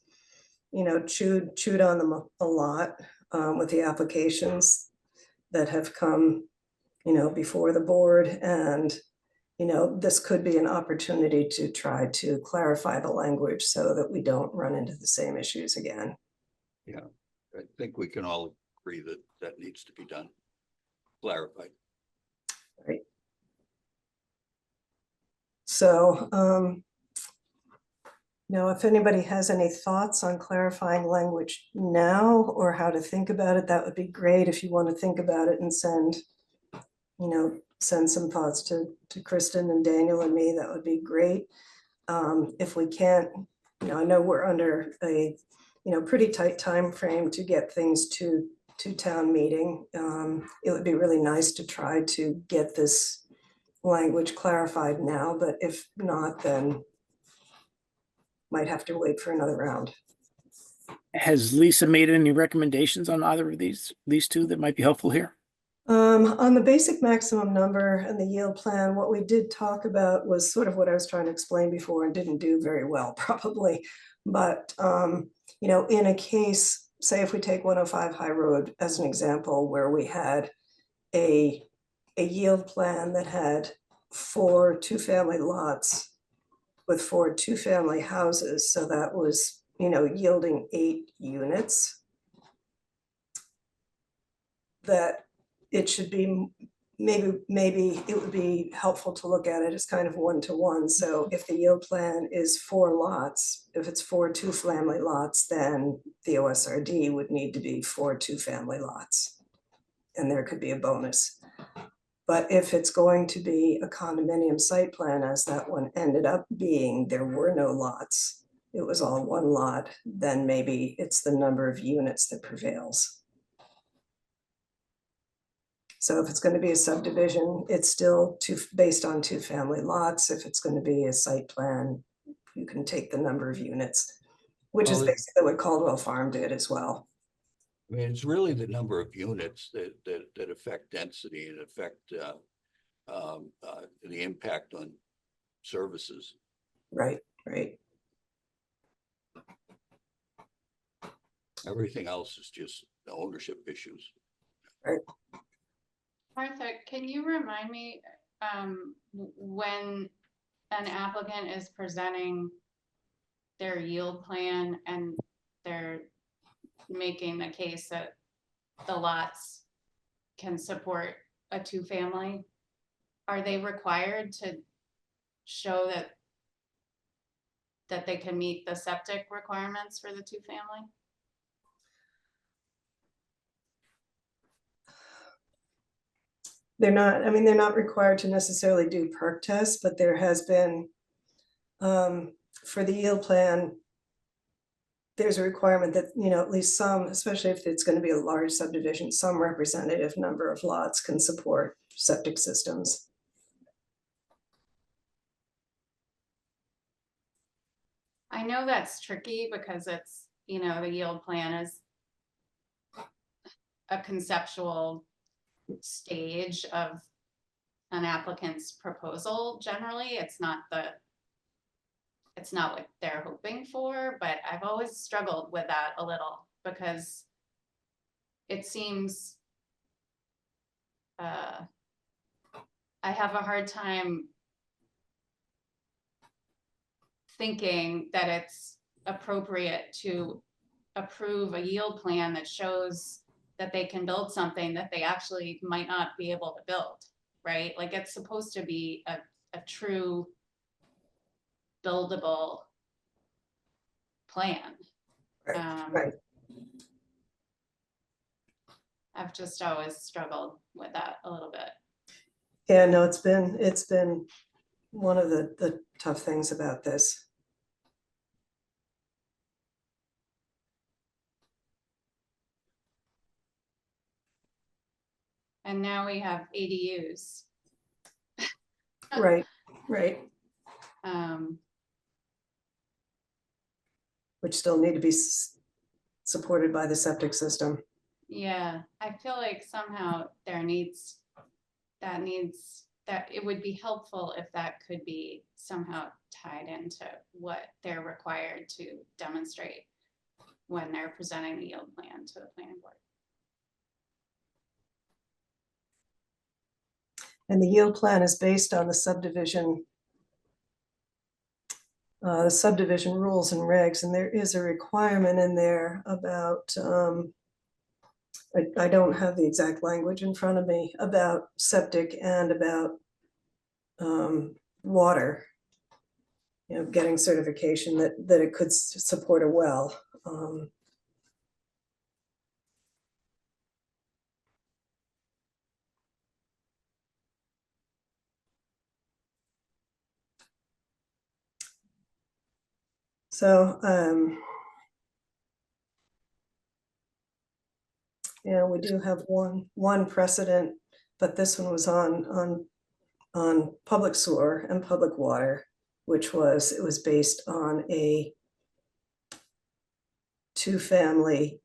I: you know, chewed on them a lot, with the applications that have come, you know, before the board. And, you know, this could be an opportunity to try to clarify the language so that we don't run into the same issues again.
C: I think we can all agree that that needs to be done. Clarified.
I: So, now, if anybody has any thoughts on clarifying language now or how to think about it, that would be great. If you want to think about it and send, you know, send some thoughts to Kristen and Daniel and me, that would be great. If we can't, you know, I know we're under a, you know, pretty tight time frame to get things to town meeting. It would be really nice to try to get this language clarified now, but if not, then might have to wait for another round.
B: Has Lisa made any recommendations on either of these two that might be helpful here?
I: On the basic maximum number and the yield plan, what we did talk about was sort of what I was trying to explain before and didn't do very well, probably. But, you know, in a case say if we take 105 High Road as an example, where we had a yield plan that had 4 two-family lots with 4 two-family houses, so that was, yielding 8 units. That it should be, maybe it would be helpful to look at it as kind of 1-to-1. So if the yield plan is 4 lots, if it's 4 two-family lots, then the OSRD would need to be 4 two-family lots. And there could be a bonus. But if it's going to be a condominium site plan, as that one ended up being, there were no lots, it was all 1 lot, then maybe it's the number of units that prevails. So if it's going to be a subdivision, it's still based on two-family lots. If it's going to be a site plan, you can take the number of units, which is
C: Well,
I: basically what Caldwell Farm did as well.
C: I mean, it's really the number of units that affect density and affect the impact on services.
I: Right, right.
C: Everything else is just the ownership issues.
E: Martha, can you remind me, when an applicant is presenting their yield plan and they're making the case that the lots can support a two-family, are they required to show that they can meet the septic requirements for the two-family?
I: They're not required to necessarily do perk tests, but there has been, for the yield plan, there's a requirement that, at least some, especially if it's going to be a large subdivision, some representative number of lots can support septic systems.
E: I know that's tricky because it's, the yield plan is a conceptual stage of an applicant's proposal. Generally, it's not what they're hoping for, but I've always struggled with that a little because it seems I have a hard time thinking that it's appropriate to approve a yield plan that shows that they can build something that they actually might not be able to build, right? Like it's supposed to be a true buildable plan.
I: Right.
E: I've just always struggled with that a little bit.
I: Yeah, no, it's been one of the tough things about this.
E: And now we have ADUs.
I: Right, right. Which still need to be supported by the septic system.
E: Yeah, I feel like somehow that it would be helpful if that could be somehow tied into what they're required to demonstrate when they're presenting the yield plan to the planning board.
I: And the yield plan is based on the subdivision rules and regs, and there is a requirement in there about, I don't have the exact language in front of me, about septic and about water, getting certification that it could support a well. So, yeah, we do have one precedent, but this one was on public sewer and public water, it was based on a two-family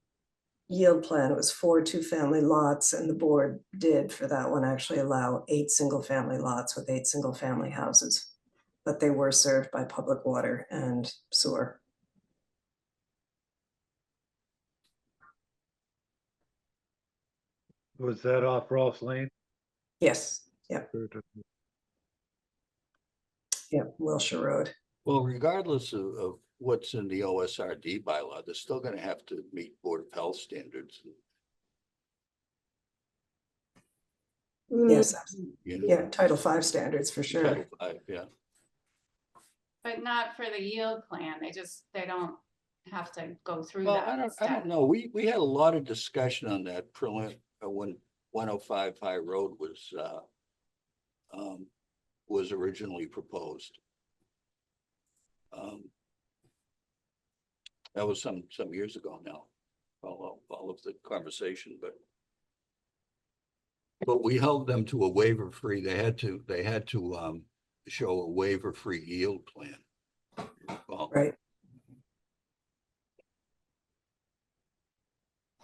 I: yield plan. It was 4 two-family lots, and the board did for that one actually allow 8 single-family lots with 8 single-family houses, but they were served by public water and sewer.
A: Was that off Ross Lane?
I: Yes, yep, Wilshire Road.
C: Well, regardless of what's in the OSRD bylaw, they're still gonna have to meet Board of Health standards.
I: Yes,
C: You know,
I: yeah, Title V standards for sure.
C: Title V, yeah.
E: But not for the yield plan. They don't have to go through
C: Well,
E: that
C: I don't
E: step.
C: know. We had a lot of discussion on that when 105 High Road was originally proposed. That was some years ago now, all of the conversation, but we held them to a waiver free. They had to show a waiver free yield plan. Well,
I: Right.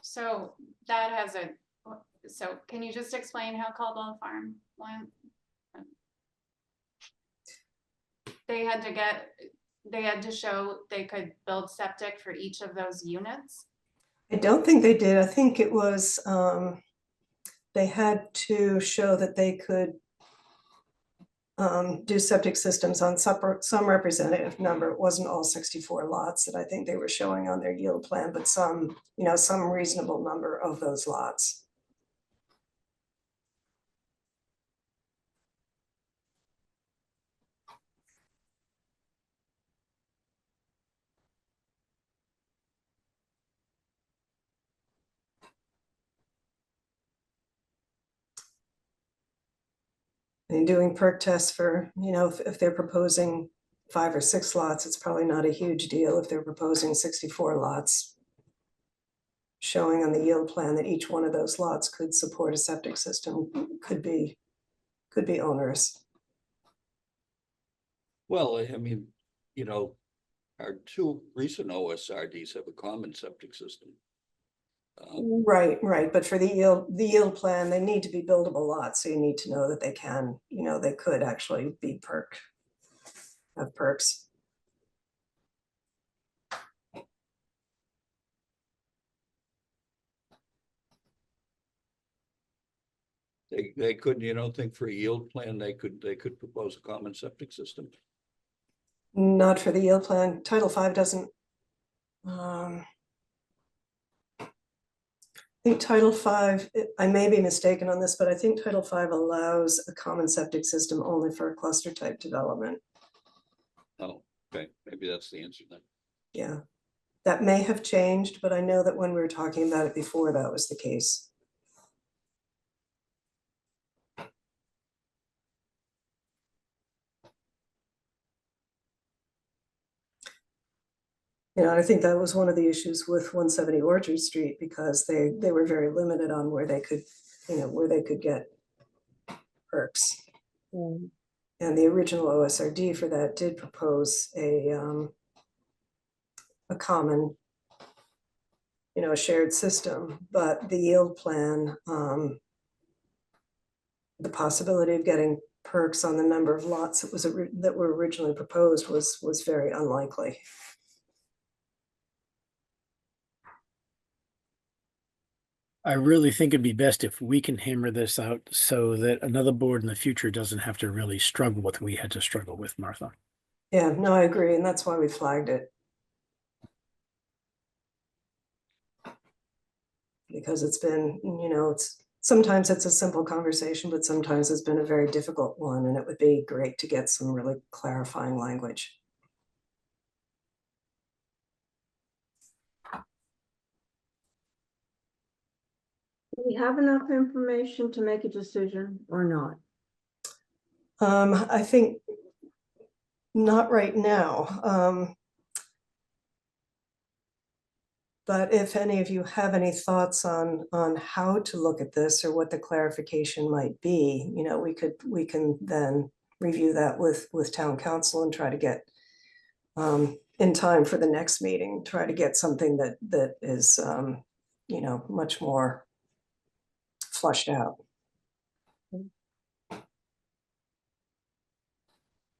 E: So so can you just explain how Caldwell Farm went? They had to show they could build septic for each of those units?
I: I don't think they did. I think it was, they had to show that they could do septic systems on some representative number. It wasn't all 64 lots that I think they were showing on their yield plan, but some reasonable number of those lots. And doing perk tests for, if they're proposing 5 or 6 lots, it's probably not a huge deal. If they're proposing 64 lots, showing on the yield plan that each one of those lots could support a septic system could be onerous.
C: well, I mean, our 2 recent OSRDs have a common septic system.
I: Right, but for the yield plan, they need to be buildable lots, so you need to know that they can, they could actually be have perks.
C: They couldn't, you don't think for a yield plan, they could propose a common septic system?
I: Not for the yield plan. Title V doesn't. I think Title V, I may be mistaken on this, but I think Title V allows a common septic system only for a cluster type development.
C: Oh, okay, maybe that's the answer then.
I: Yeah, that may have changed, but I know that when we were talking about it before, that was the case. I think that was one of the issues with 170 Orchard Street, because they were very limited on where they could, get perks. And the original OSRD for that did propose a common, a shared system, but the yield plan, the possibility of getting perks on the number of lots that were originally proposed was very unlikely.
B: I really think it'd be best if we can hammer this out so that another board in the future doesn't have to really struggle with what we had to struggle with, Martha.
I: Yeah, no, I agree, and that's why we flagged it. Because it's been, sometimes it's a simple conversation, but sometimes it's been a very difficult one, and it would be great to get some really clarifying language.
D: Do we have enough information to make a decision or not?
I: I think not right now. But if any of you have any thoughts on how to look at this or what the clarification might be, we can then review that with town council and try to get in time for the next meeting, try to get something that is much more flushed out.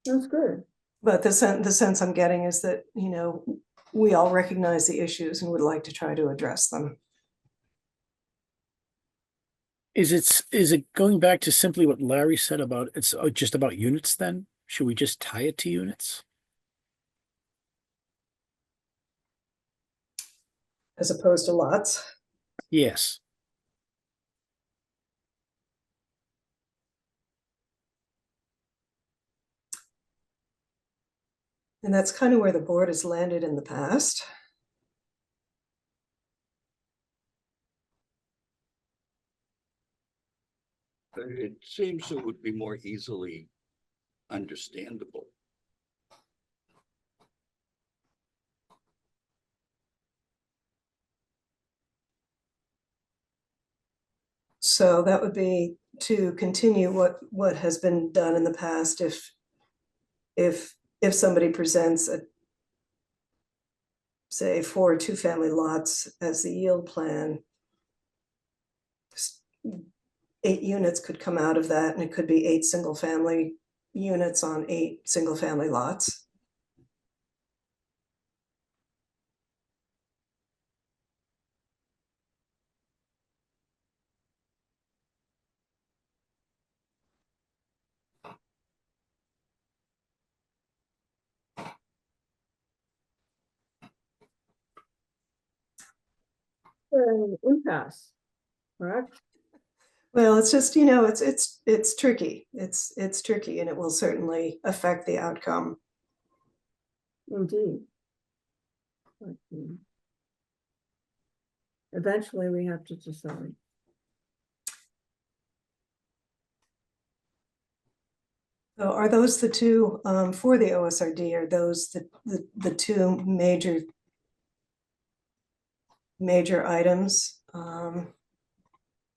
D: That's good.
I: But the sense I'm getting is that, we all recognize the issues and would like to try to address them.
B: Is it going back to simply what Larry said about, it's just about units then? Should we just tie it to units?
I: As opposed to lots.
B: Yes.
I: And that's kind of where the board has landed in the past.
C: It seems it would be more easily understandable.
I: So that would be to continue what has been done in the past if somebody presents a, say, 4 two-family lots as the yield plan, 8 units could come out of that, and it could be 8 single-family units on 8 single-family lots.
D: An impasse, correct?
I: Well, it's just, you know, it's tricky. It's tricky, and it will certainly affect the outcome.
D: Indeed. Eventually, we have to decide.
I: So are those the two, for the OSRD, are those the two major items?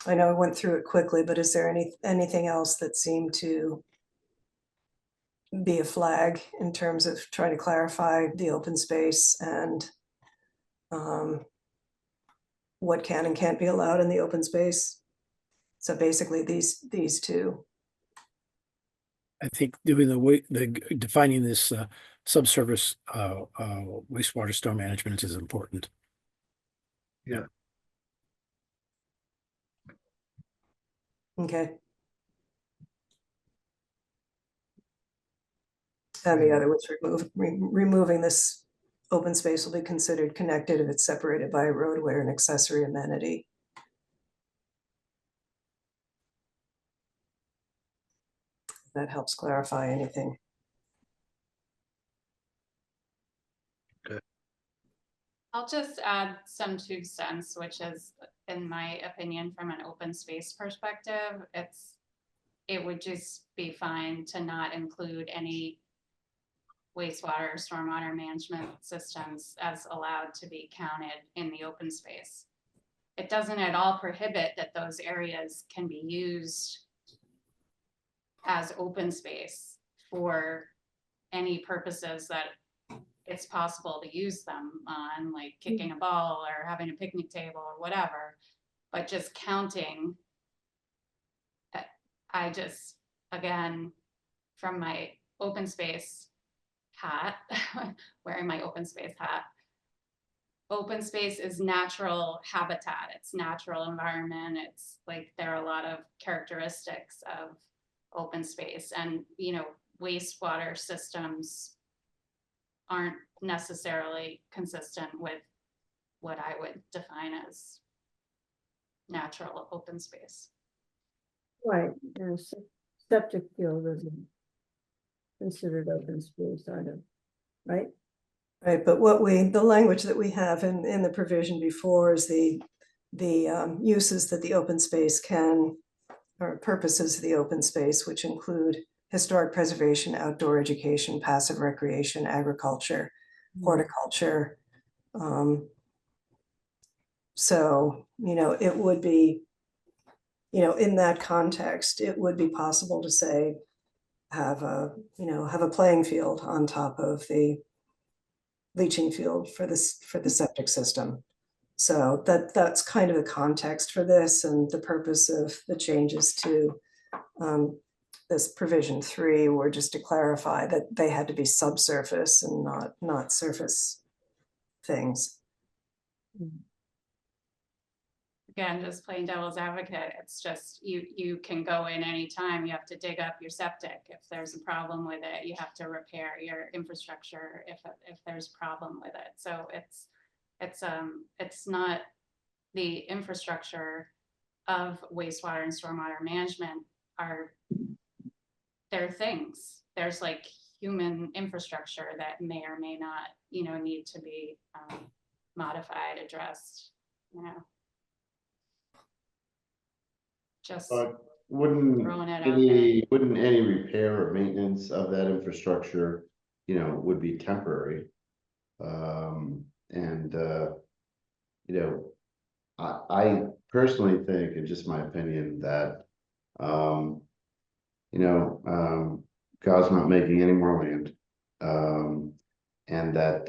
I: I know I went through it quickly, but is there anything else that seemed to be a flag in terms of trying to clarify the open space and what can and can't be allowed in the open space? So basically these two.
B: I think doing defining this subsurface wastewater storm management is important.
I: Okay. And the other was removing this open space will be considered connected if it's separated by a roadway or an accessory amenity. That helps clarify anything.
E: I'll just add some 2 cents, which is, in my opinion, from an open space perspective, it would just be fine to not include any wastewater or stormwater management systems as allowed to be counted in the open space. It doesn't at all prohibit that those areas can be used as open space for any purposes that it's possible to use them on, like kicking a ball or having a picnic table or whatever, but just counting. I just, again, from my open space hat, wearing my open space hat, open space is natural habitat, it's natural environment, it's like there are a lot of characteristics of open space, and you know, wastewater systems aren't necessarily consistent with what I would define as natural open space.
D: Right, and septic field isn't considered open space either, right?
I: Right, but the language that we have in the provision before is the uses that the open space can, or purposes of the open space, which include historic preservation, outdoor education, passive recreation, agriculture, horticulture. So, you know, it would be, you know, in that context, it would be possible to say, have a playing field on top of the leaching field for the septic system. So that's kind of the context for this, and the purpose of the changes to this provision 3 were just to clarify that they had to be subsurface and not surface things.
E: again, just playing devil's advocate, it's just, you can go in anytime, you have to dig up your septic. If there's a problem with it, you have to repair your infrastructure if there's a problem with it. So it's not the infrastructure of wastewater and stormwater management they're things. There's like human infrastructure that may or may not, need to be modified, addressed, Just
H: But wouldn't
E: throwing it out there.
H: wouldn't any repair or maintenance of that infrastructure, would be temporary? I personally think, in just my opinion, that, God's not making any more land. And that,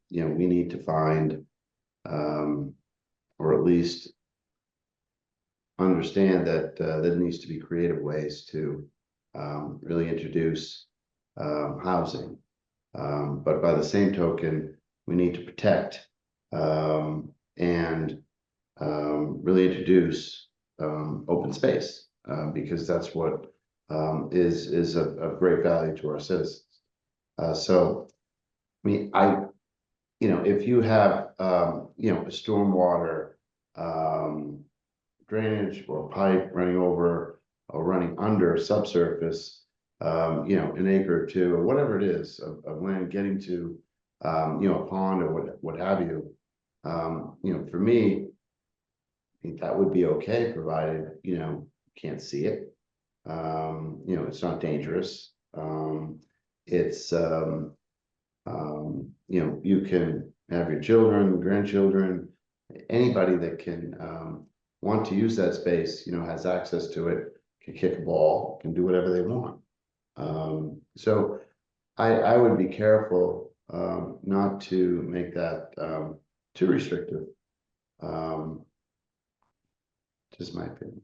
H: we need to find, or at least understand that, there needs to be creative ways to, really introduce, housing. But by the same token, we need to protect, and really introduce, open space, because that's what, is of great value to our citizens. So, I mean, if you have, a stormwater, drainage or pipe running over or running under subsurface, an acre or two, or whatever it is of land getting to, a pond or what have you, for me, I think that would be okay, provided, you can't see it. It's not dangerous. It's, you can have your children, grandchildren, anybody that can, want to use that space, has access to it, can kick a ball, can do whatever they want. So I would be careful, not to make that, too restrictive. Just my opinion.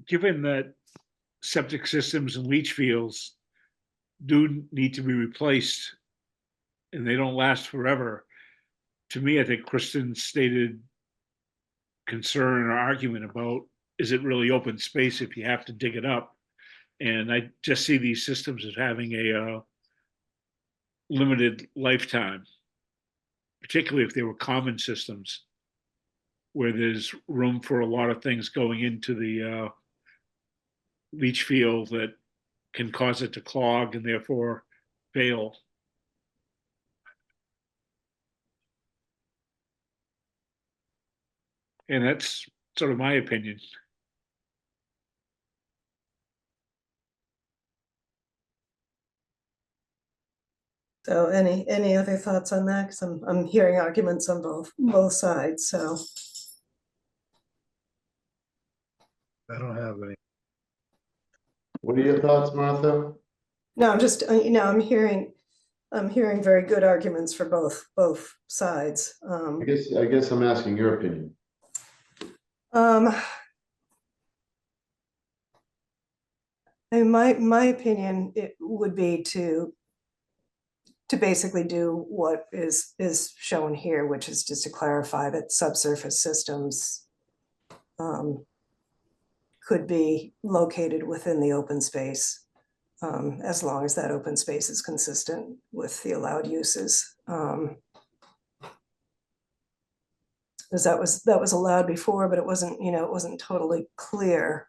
G: Given that septic systems and leach fields do need to be replaced and they don't last forever, to me, I think Kristen's stated concern or argument about, is it really open space if you have to dig it up? And I just see these systems as having a limited lifetime, particularly if they were common systems where there's room for a lot of things going into the leach field that can cause it to clog and therefore fail. And that's sort of my opinion.
I: So any other thoughts on that? Because I'm hearing arguments on both sides, so.
A: I don't have any.
H: What are your thoughts, Martha?
I: No, I'm just, I'm hearing very good arguments for both sides.
H: I guess I'm asking your opinion.
I: And my opinion, it would be to basically do what is shown here, which is just to clarify that subsurface systems could be located within the open space, as long as that open space is consistent with the allowed uses. Because that was allowed before, but it wasn't totally clear.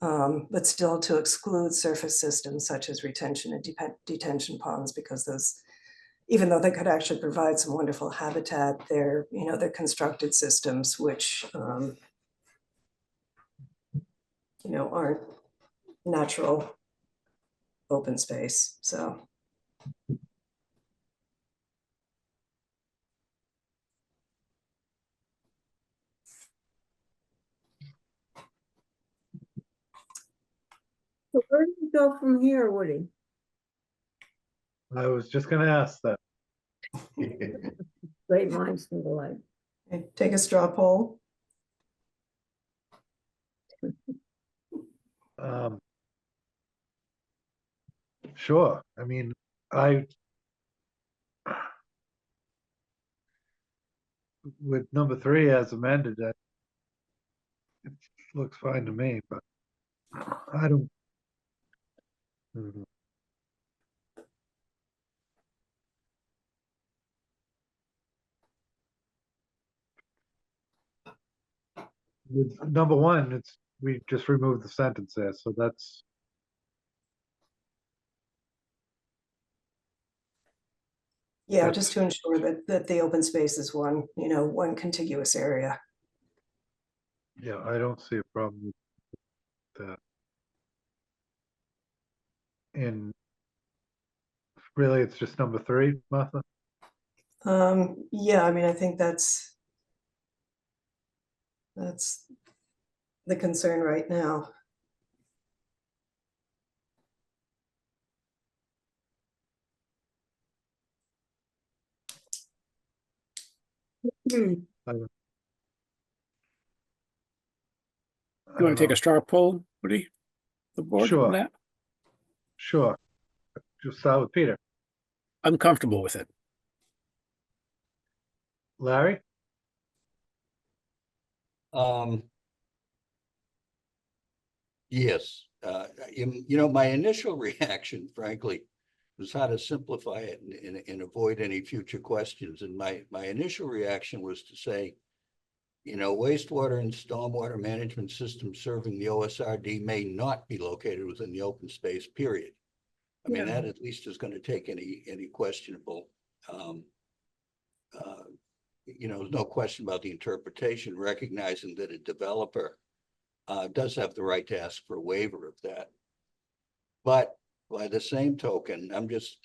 I: But still to exclude surface systems such as retention and detention ponds, because those, even though they could actually provide some wonderful habitat, they're constructed systems which aren't natural open space. So
D: where do we go from here, Woody?
A: I was just gonna ask that.
D: Great minds think alike.
I: okay, take a straw poll.
A: Sure, I mean, I. With number 3 as amended, that. It looks fine to me, but I don't. Mhm. With number 1, we just removed the sentence there, so that's.
I: Yeah,
A: That's-
I: just to ensure that the open space is one, one contiguous area.
A: Yeah, I don't see a problem with that. And really, it's just number 3, Martha?
I: Yeah, I mean, I think that's the concern right now.
D: Hmm,
B: You want to take a straw poll, Woody? The board
A: Sure.
B: on that?
A: Sure. Just start with Peter.
B: I'm comfortable with it.
A: Larry?
C: Yes, my initial reaction, frankly, was how to simplify it and avoid any future questions. And my initial reaction was to say, wastewater and stormwater management systems serving the OSRD may not be located within the open space, period. I mean,
D: Yeah.
C: that at least is going to take any questionable, there's no question about the interpretation, recognizing that a developer does have the right to ask for a waiver of that. But by the same token, I'm just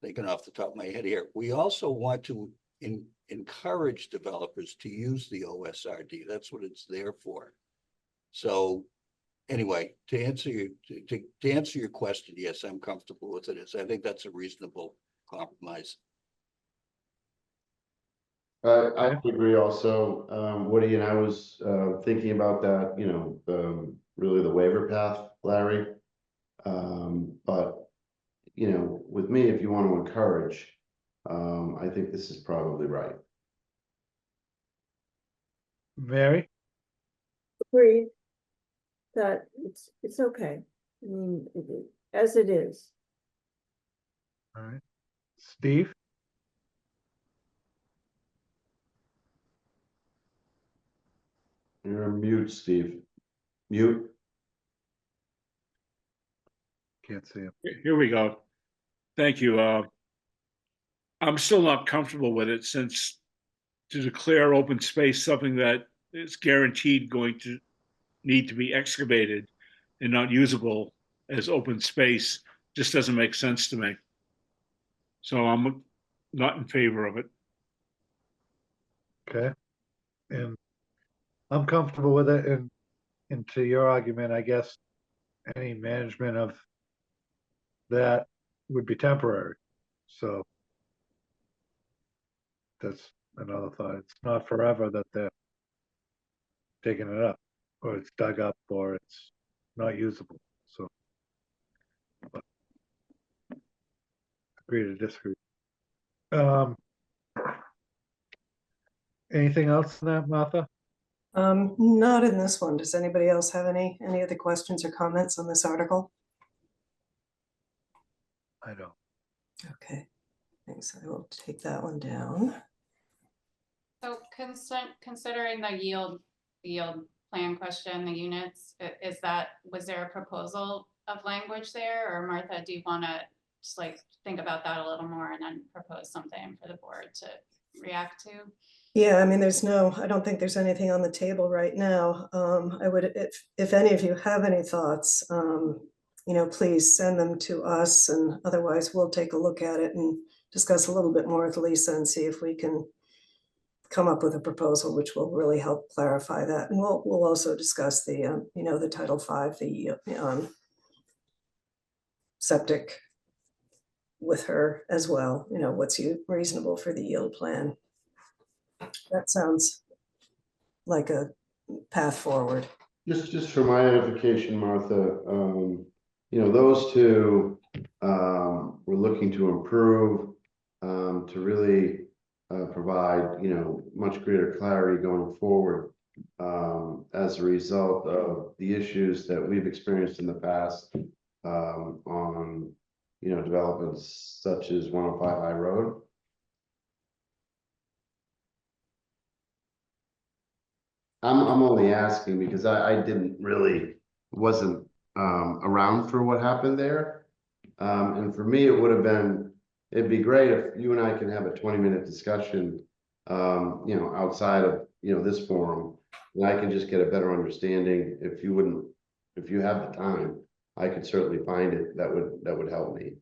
C: thinking off the top of my head here, we also want to encourage developers to use the OSRD. That's what it's there for. So anyway, to answer your question, yes, I'm comfortable with it. I think that's a reasonable compromise.
H: I agree also, Woody, and I was, thinking about that, really the waiver path, Larry. But, with me, if you want to encourage, I think this is probably right.
A: Mary?
D: agreed that it's okay. I mean, as it is.
A: All right. Steve?
H: You're on mute, Steve. Mute.
A: Can't see him.
G: Here we go. Thank you. I'm still not comfortable with it, since to declare open space something that is guaranteed going to need to be excavated and not usable as open space just doesn't make sense to me. So I'm not in favor of it.
A: Okay. And I'm comfortable with it, and to your argument, I guess any management of that would be temporary. So that's another thought. It's not forever that they're taking it up, or it's dug up, or it's not usable, so. But agree to disagree. Anything else in that, Martha?
I: Not in this one. Does anybody else have any other questions or comments on this article?
A: I don't.
I: Okay, thanks. I will take that one down.
E: So considering the yield plan question, the units, was there a proposal of language there? Or Martha, do you want to just think about that a little more and then propose something for the board to react to?
I: Yeah, I mean, I don't think there's anything on the table right now. I would, if any of you have any thoughts, please send them to us, and otherwise we'll take a look at it and discuss a little bit more with Lisa and see if we can come up with a proposal which will really help clarify that. And we'll also discuss the, the Title V, the septic with her as well, what's reasonable for the yield plan. That sounds like a path forward.
H: Just for my edification, Martha, those two we're looking to improve, to really provide, you know, much greater clarity going forward, as a result of the issues that we've experienced in the past, on, you know, developments such as 105 High Road. I'm only asking because I didn't really, wasn't around for what happened there. And for me, it'd be great if you and I can have a 20-minute discussion, you know, outside of, you know, this forum. And I can just get a better understanding. If you have the time, I could certainly find it. That would help me.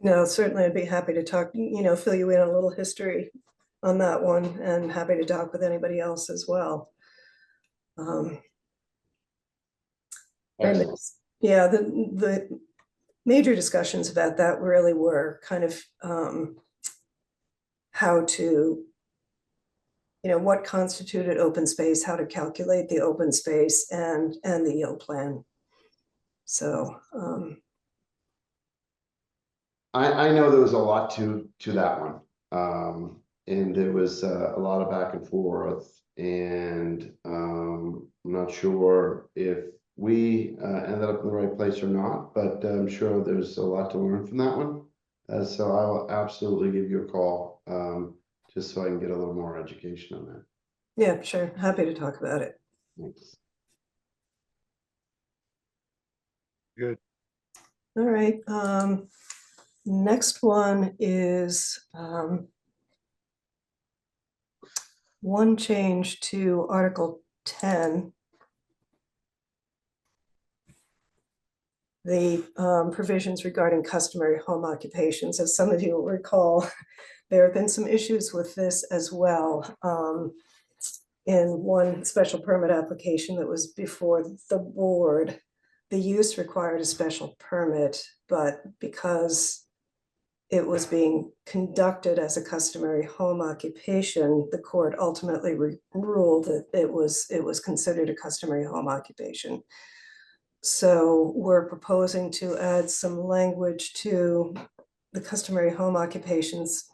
I: No, certainly I'd be happy to talk, you know, fill you in on a little history on that one, and happy to talk with anybody else as well. And
H: Excellent.
I: yeah, the major discussions about that really were kind of how to, you know, what constituted open space, how to calculate the open space, and the yield plan. So
H: I know there was a lot to that one. And there was a lot of back and forth, and I'm not sure if we ended up in the right place or not, but I'm sure there's a lot to learn from that one. So I will absolutely give you a call, just so I can get a little more education on that.
I: yeah, sure, happy to talk about it.
H: Thanks.
A: Good.
I: All right, next one is one change to Article 10. The provisions regarding customary home occupations. As some of you will recall, there have been some issues with this as well. In one special permit application that was before the board, the use required a special permit, but because it was being conducted as a customary home occupation, the court ultimately ruled that it was considered a customary home occupation. So we're proposing to add some language to the customary home occupations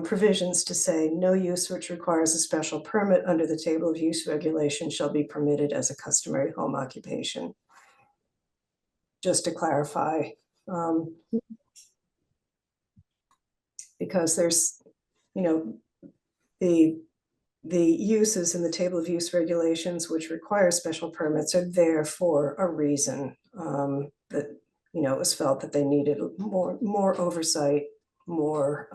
I: provisions to say no use which requires a special permit under the table of use regulation shall be permitted as a customary home occupation. Just to clarify, because there's, you know, the uses in the table of use regulations which require special permits are there for a reason, that, you know, it was felt that they needed more oversight, more,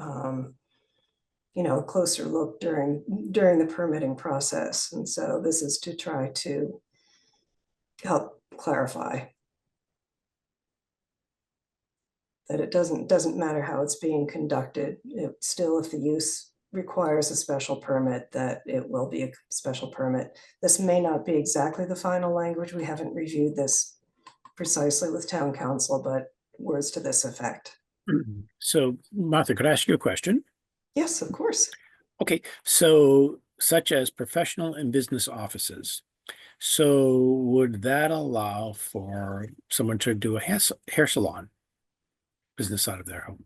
I: you know, a closer look during the permitting process. And so this is to try to help clarify that it doesn't matter how it's being conducted. It still, if the use requires a special permit, that it will be a special permit. This may not be exactly the final language. We haven't reviewed this precisely with town council, but words to this effect.
B: So Martha, could I ask you a question?
I: Yes, of course.
B: Okay, so such as professional and business offices. So would that allow for someone to do a hair salon business out of their home?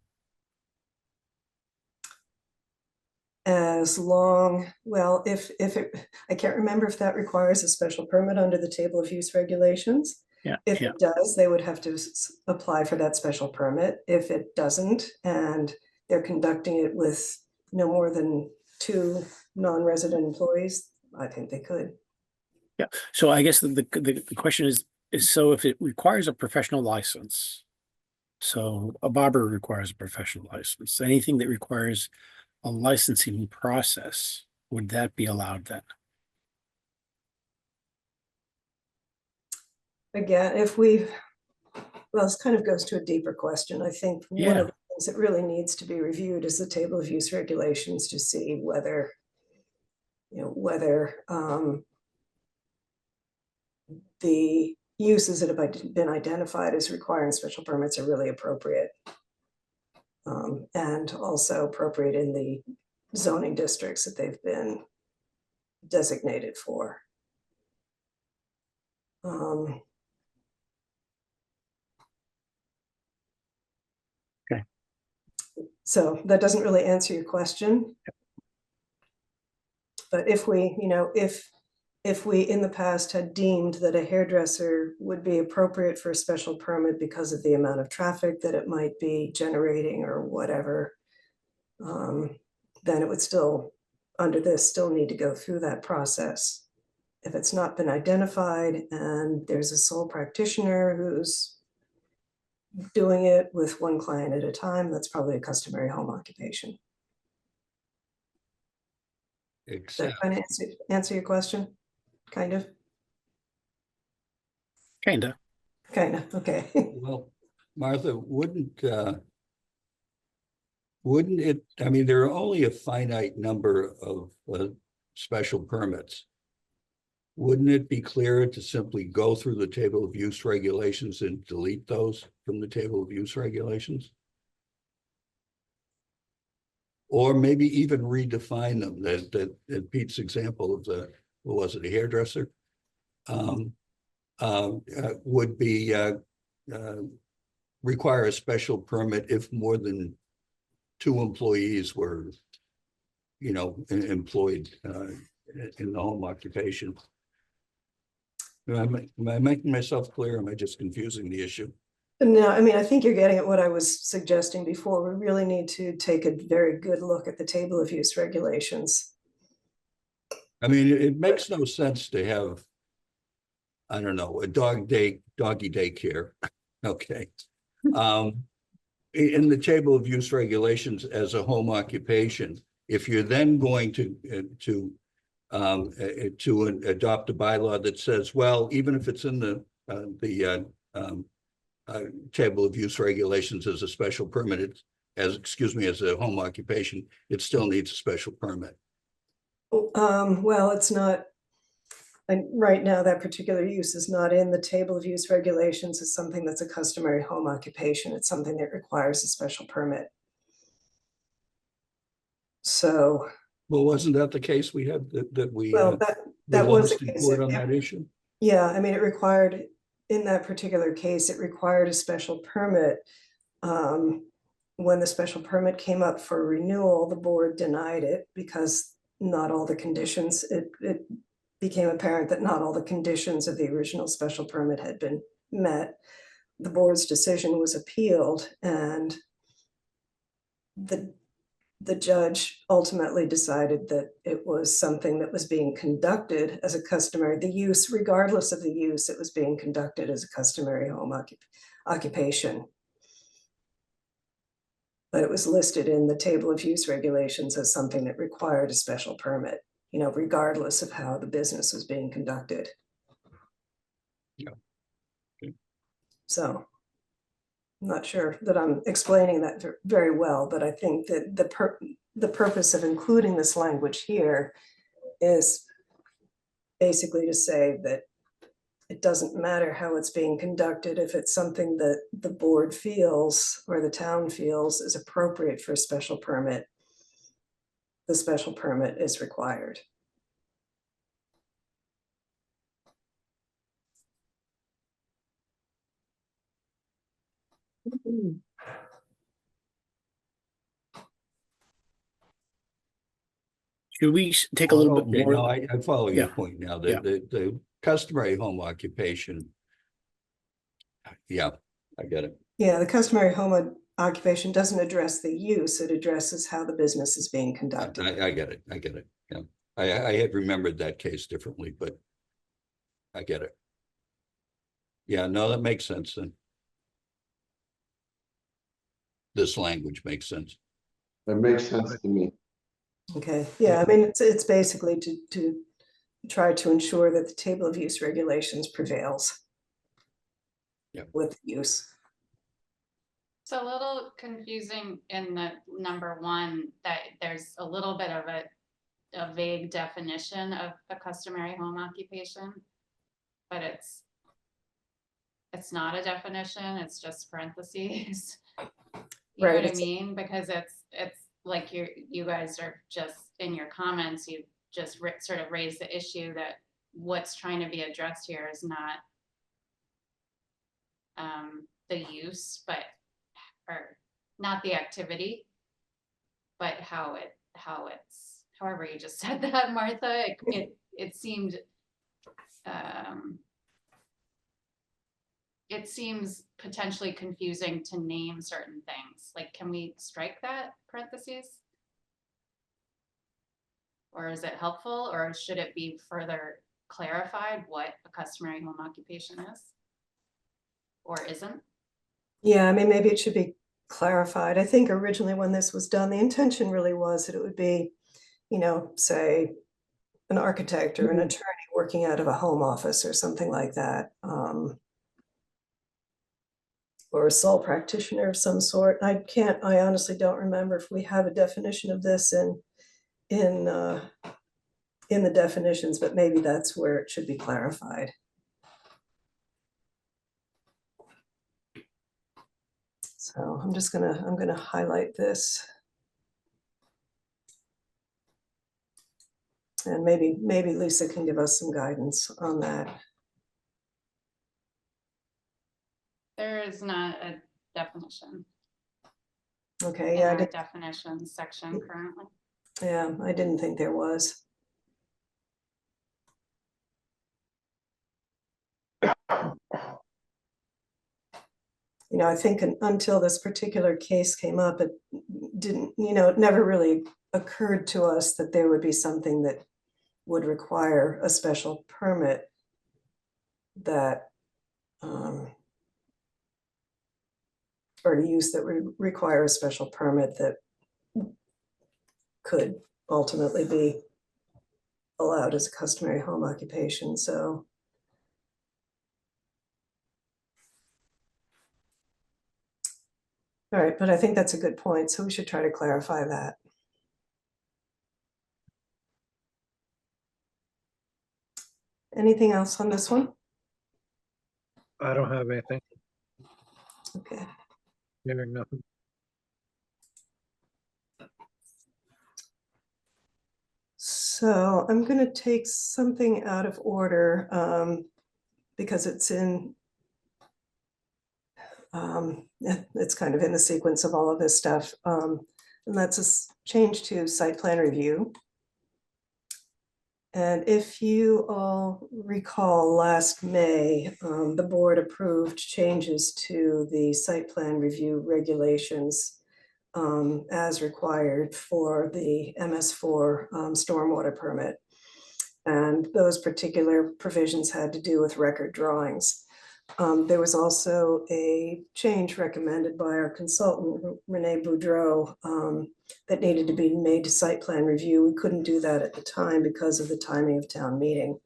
I: As long, well, if it, I can't remember if that requires a special permit under the table of use regulations.
B: Yeah.
I: If it does, they would have to apply for that special permit. If it doesn't, and they're conducting it with no more than 2 non-resident employees, I think they could.
B: Yeah. So I guess the question is so if it requires a professional license, so a barber requires a professional license, anything that requires a licensing process, would that be allowed then?
I: Again, well, this kind of goes to a deeper question. I think one of the things that really needs to be reviewed is the table of use regulations to see whether, you know, whether the uses that have been identified as requiring special permits are really appropriate. And also appropriate in the zoning districts that they've been designated for. So that doesn't really answer your question. But if we, if we in the past had deemed that a hairdresser would be appropriate for a special permit because of the amount of traffic that it might be generating or whatever, then it would still, under this, still need to go through that process. If it's not been identified and there's a sole practitioner who's doing it with one client at a time, that's probably a customary home occupation. Does that
C: Except,
I: kind of answer your question? Kind of, okay.
C: well, Martha, wouldn't it, I mean, there are only a finite number of special permits. Wouldn't it be clearer to simply go through the table of use regulations and delete those from the table of use regulations? Or maybe even redefine them, that Pete's example of the, what was it, a hairdresser? Would be require a special permit if more than 2 employees were, employed in the home occupation. Am I making myself clear? Am I just confusing the issue?
I: No, I mean, I think you're getting at what I was suggesting before. We really need to take a very good look at the table of use regulations.
C: I mean, it makes no sense to have, I don't know, a doggy daycare. Okay. In the table of use regulations as a home occupation, if you're then going to adopt a bylaw that says, well, even if it's in the table of use regulations as a special permit, as a home occupation, it still needs a special permit.
I: Well, it's not, and right now that particular use is not in the table of use regulations. It's something that's a customary home occupation. It's something that requires a special permit. So.
C: Well, wasn't that the case we had that we?
I: Well, that was
C: the case on that issue.
I: Yeah, I mean, it required, in that particular case, it required a special permit. When the special permit came up for renewal, the board denied it because not all the conditions, it became apparent that not all the conditions of the original special permit had been met. The board's decision was appealed, and the judge ultimately decided that it was something that was being conducted as a customary, the use, regardless of the use, it was being conducted as a customary home occupation. But it was listed in the table of use regulations as something that required a special permit, regardless of how the business was being conducted.
C: Yeah. Okay.
I: So I'm not sure that I'm explaining that very well, but I think that the purpose of including this language here is basically to say that it doesn't matter how it's being conducted. If it's something that the board feels or the town feels is appropriate for a special permit, the special permit is required.
B: Should we take a little
C: Okay,
B: bit more?
C: no, I follow your
B: Yeah.
C: point now.
B: Yeah.
C: The customary home occupation. Yeah, I get it.
I: Yeah, the customary home occupation doesn't address the use, it addresses how the business is being conducted.
C: I get it. I get it. Yeah. I had remembered that case differently, but I get it. Yeah, no, that makes sense then. This language makes sense.
H: That makes sense to me.
I: Okay, yeah, I mean, it's basically to try to ensure that the table of use regulations prevails.
C: Yeah.
I: With use.
E: It's a little confusing in the number 1 that there's a little bit of a vague definition of a customary home occupation, but it's not a definition, it's just parentheses. You know
I: Right,
E: what I mean? Because it's like you guys are just, in your comments, you just sort of raised the issue that what's trying to be addressed here is not the use, or not the activity, but however you just said that, Martha, it seemed, it seems potentially confusing to name certain things. Like, can we strike that parentheses? Or is it helpful, or should it be further clarified what a customary home occupation is? Or isn't?
I: Yeah, I mean, maybe it should be clarified. I think originally when this was done, the intention really was that it would be, you know, say, an architect or an attorney working out of a home office or something like that. Or a sole practitioner of some sort. I honestly don't remember if we have a definition of this in the definitions, but maybe that's where it should be clarified. So I'm gonna highlight this. And maybe Lisa can give us some guidance on that.
E: There is not a definition
I: Okay,
E: in
I: yeah,
E: our definitions section currently.
I: yeah, I didn't think there was. You know, I think until this particular case came up, it didn't, you know, it never really occurred to us that there would be something that would require a special permit that, or use that would require a special permit that could ultimately be allowed as a customary home occupation, so. All right, but I think that's a good point, so we should try to clarify that. Anything else on this one?
A: I don't have anything,
I: Okay.
A: hearing nothing.
I: So I'm going to take something out of order because it's in, it's kind of in the sequence of all of this stuff. And that's a change to site plan review. And if you all recall, last May, the board approved changes to the site plan review regulations as required for the MS4 stormwater permit. And those particular provisions had to do with record drawings. There was also a change recommended by our consultant, Renee Boudreau, that needed to be made to site plan review. We couldn't do that at the time because of the timing of town meeting.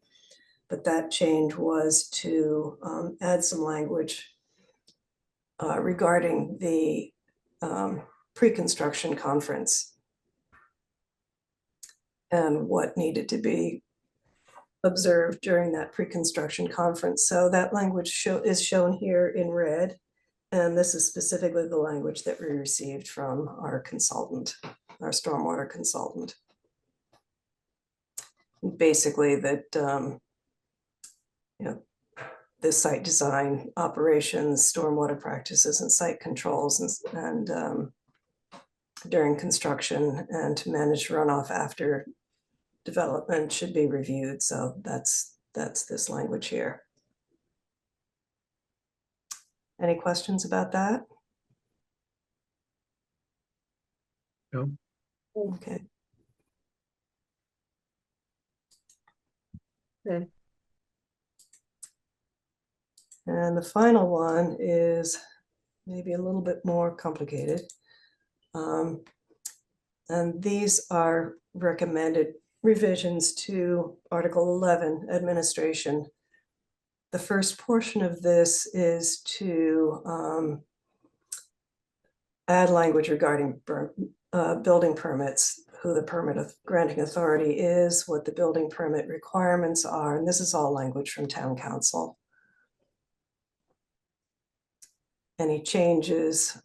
I: But that change was to add some language regarding the pre-construction conference and what needed to be observed during that pre-construction conference. So that language is shown here in red. And this is specifically the language that we received from our consultant, our stormwater consultant. Basically that, you know, the site design, operations, stormwater practices and site controls and during construction and to manage runoff after development should be reviewed. So that's this language here. Any questions about that?
A: No.
I: Okay.
D: Okay.
I: And the final one is maybe a little bit more complicated. And these are recommended revisions to Article 11, administration. The first portion of this is to add language regarding building permits, who the permit of granting authority is, what the building permit requirements are, and this is all language from town council. Any changes,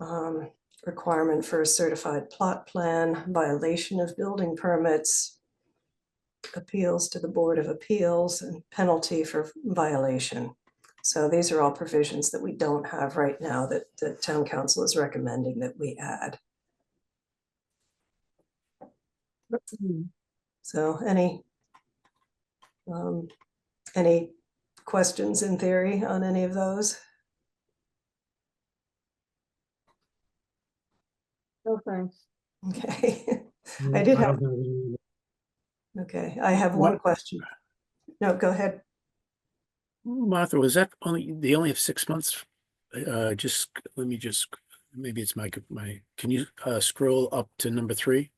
I: requirement for a certified plot plan, violation of building permits, appeals to the Board of Appeals, and penalty for violation. So these are all provisions that we don't have right now that the town council is recommending that we add. So any questions in theory on any of those?
D: No, thanks.
I: Okay. I did have,
A: don't have any-
I: okay, I have one question. No, go ahead.
B: Martha, was that they only have 6 months? Let me maybe it's can you scroll up to number 3?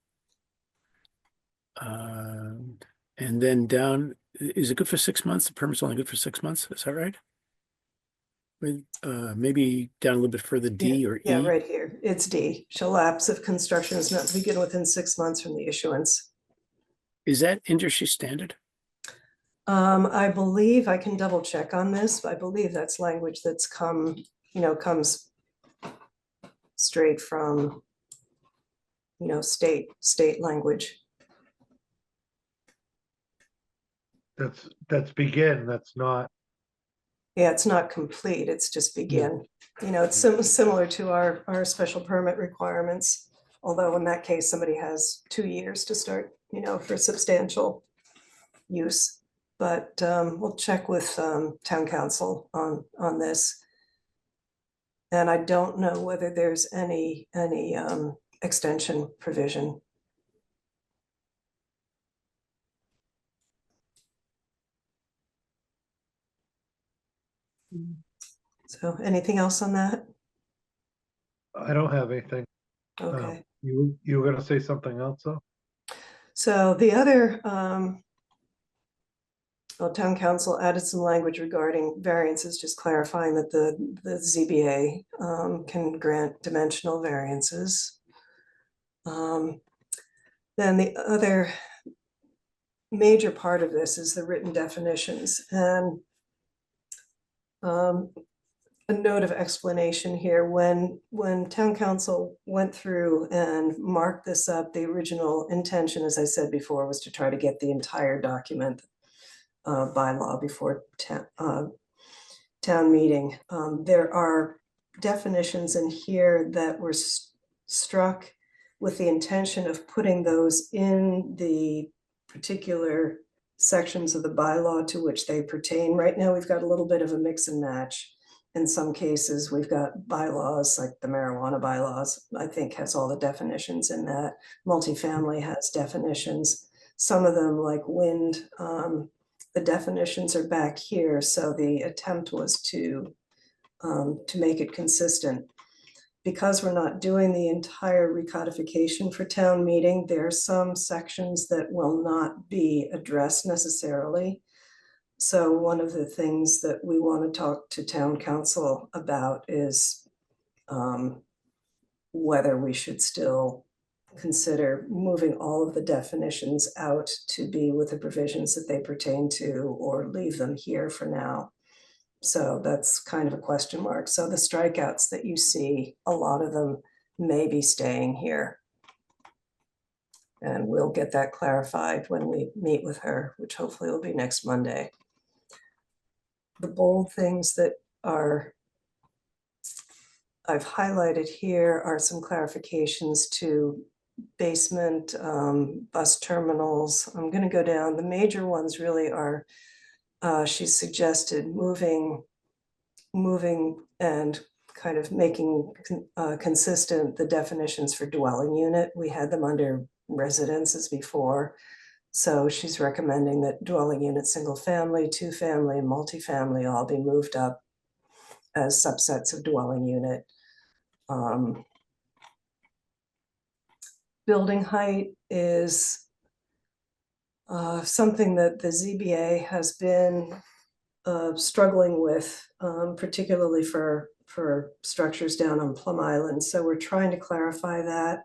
B: And then down, is it good for 6 months? The permit's only good for 6 months, is that right? With, maybe down a little bit further, D or E?
I: Yeah, right here. It's D. Shall lapse if construction is not to begin within 6 months from the issuance.
B: Is that industry standard?
I: I believe, I can double check on this, but I believe that's language that's comes straight from, state language.
A: That's begin, that's not,
I: Yeah, it's not complete, it's just begin. It's similar to our special permit requirements. Although in that case, somebody has 2 years to start, for substantial use. But we'll check with town council on this. And I don't know whether there's any extension provision. So anything else on that?
A: I don't have anything.
I: Okay.
A: You were gonna say something else, though?
I: So the other, town council added some language regarding variances, just clarifying that the ZBA can grant dimensional variances. Then the other major part of this is the written definitions, and a note of explanation here. When town council went through and marked this up, the original intention, as I said before, was to try to get the entire document bylaw before town meeting. There are definitions in here that were struck with the intention of putting those in the particular sections of the bylaw to which they pertain. Right now, we've got a little bit of a mix and match. In some cases, we've got bylaws like the marijuana bylaws, I think has all the definitions in that. Multifamily has definitions. Some of them, like wind, the definitions are back here. So the attempt was to make it consistent. Because we're not doing the entire recodification for town meeting, there are some sections that will not be addressed necessarily. So one of the things that we want to talk to town council about is whether we should still consider moving all of the definitions out to be with the provisions that they pertain to, or leave them here for now. So that's kind of a question mark. So the strikeouts that you see, a lot of them may be staying here. And we'll get that clarified when we meet with her, which hopefully will be next Monday. The bold things that I've highlighted here are some clarifications to basement, bus terminals. I'm going to go down. The major ones really are, she suggested moving and kind of making consistent the definitions for dwelling unit. We had them under residences before. So she's recommending that dwelling unit, single family, 2-family, and multifamily all be moved up as subsets of dwelling unit. Building height is something that the ZBA has been struggling with, particularly for structures down on Plum Island. So we're trying to clarify that.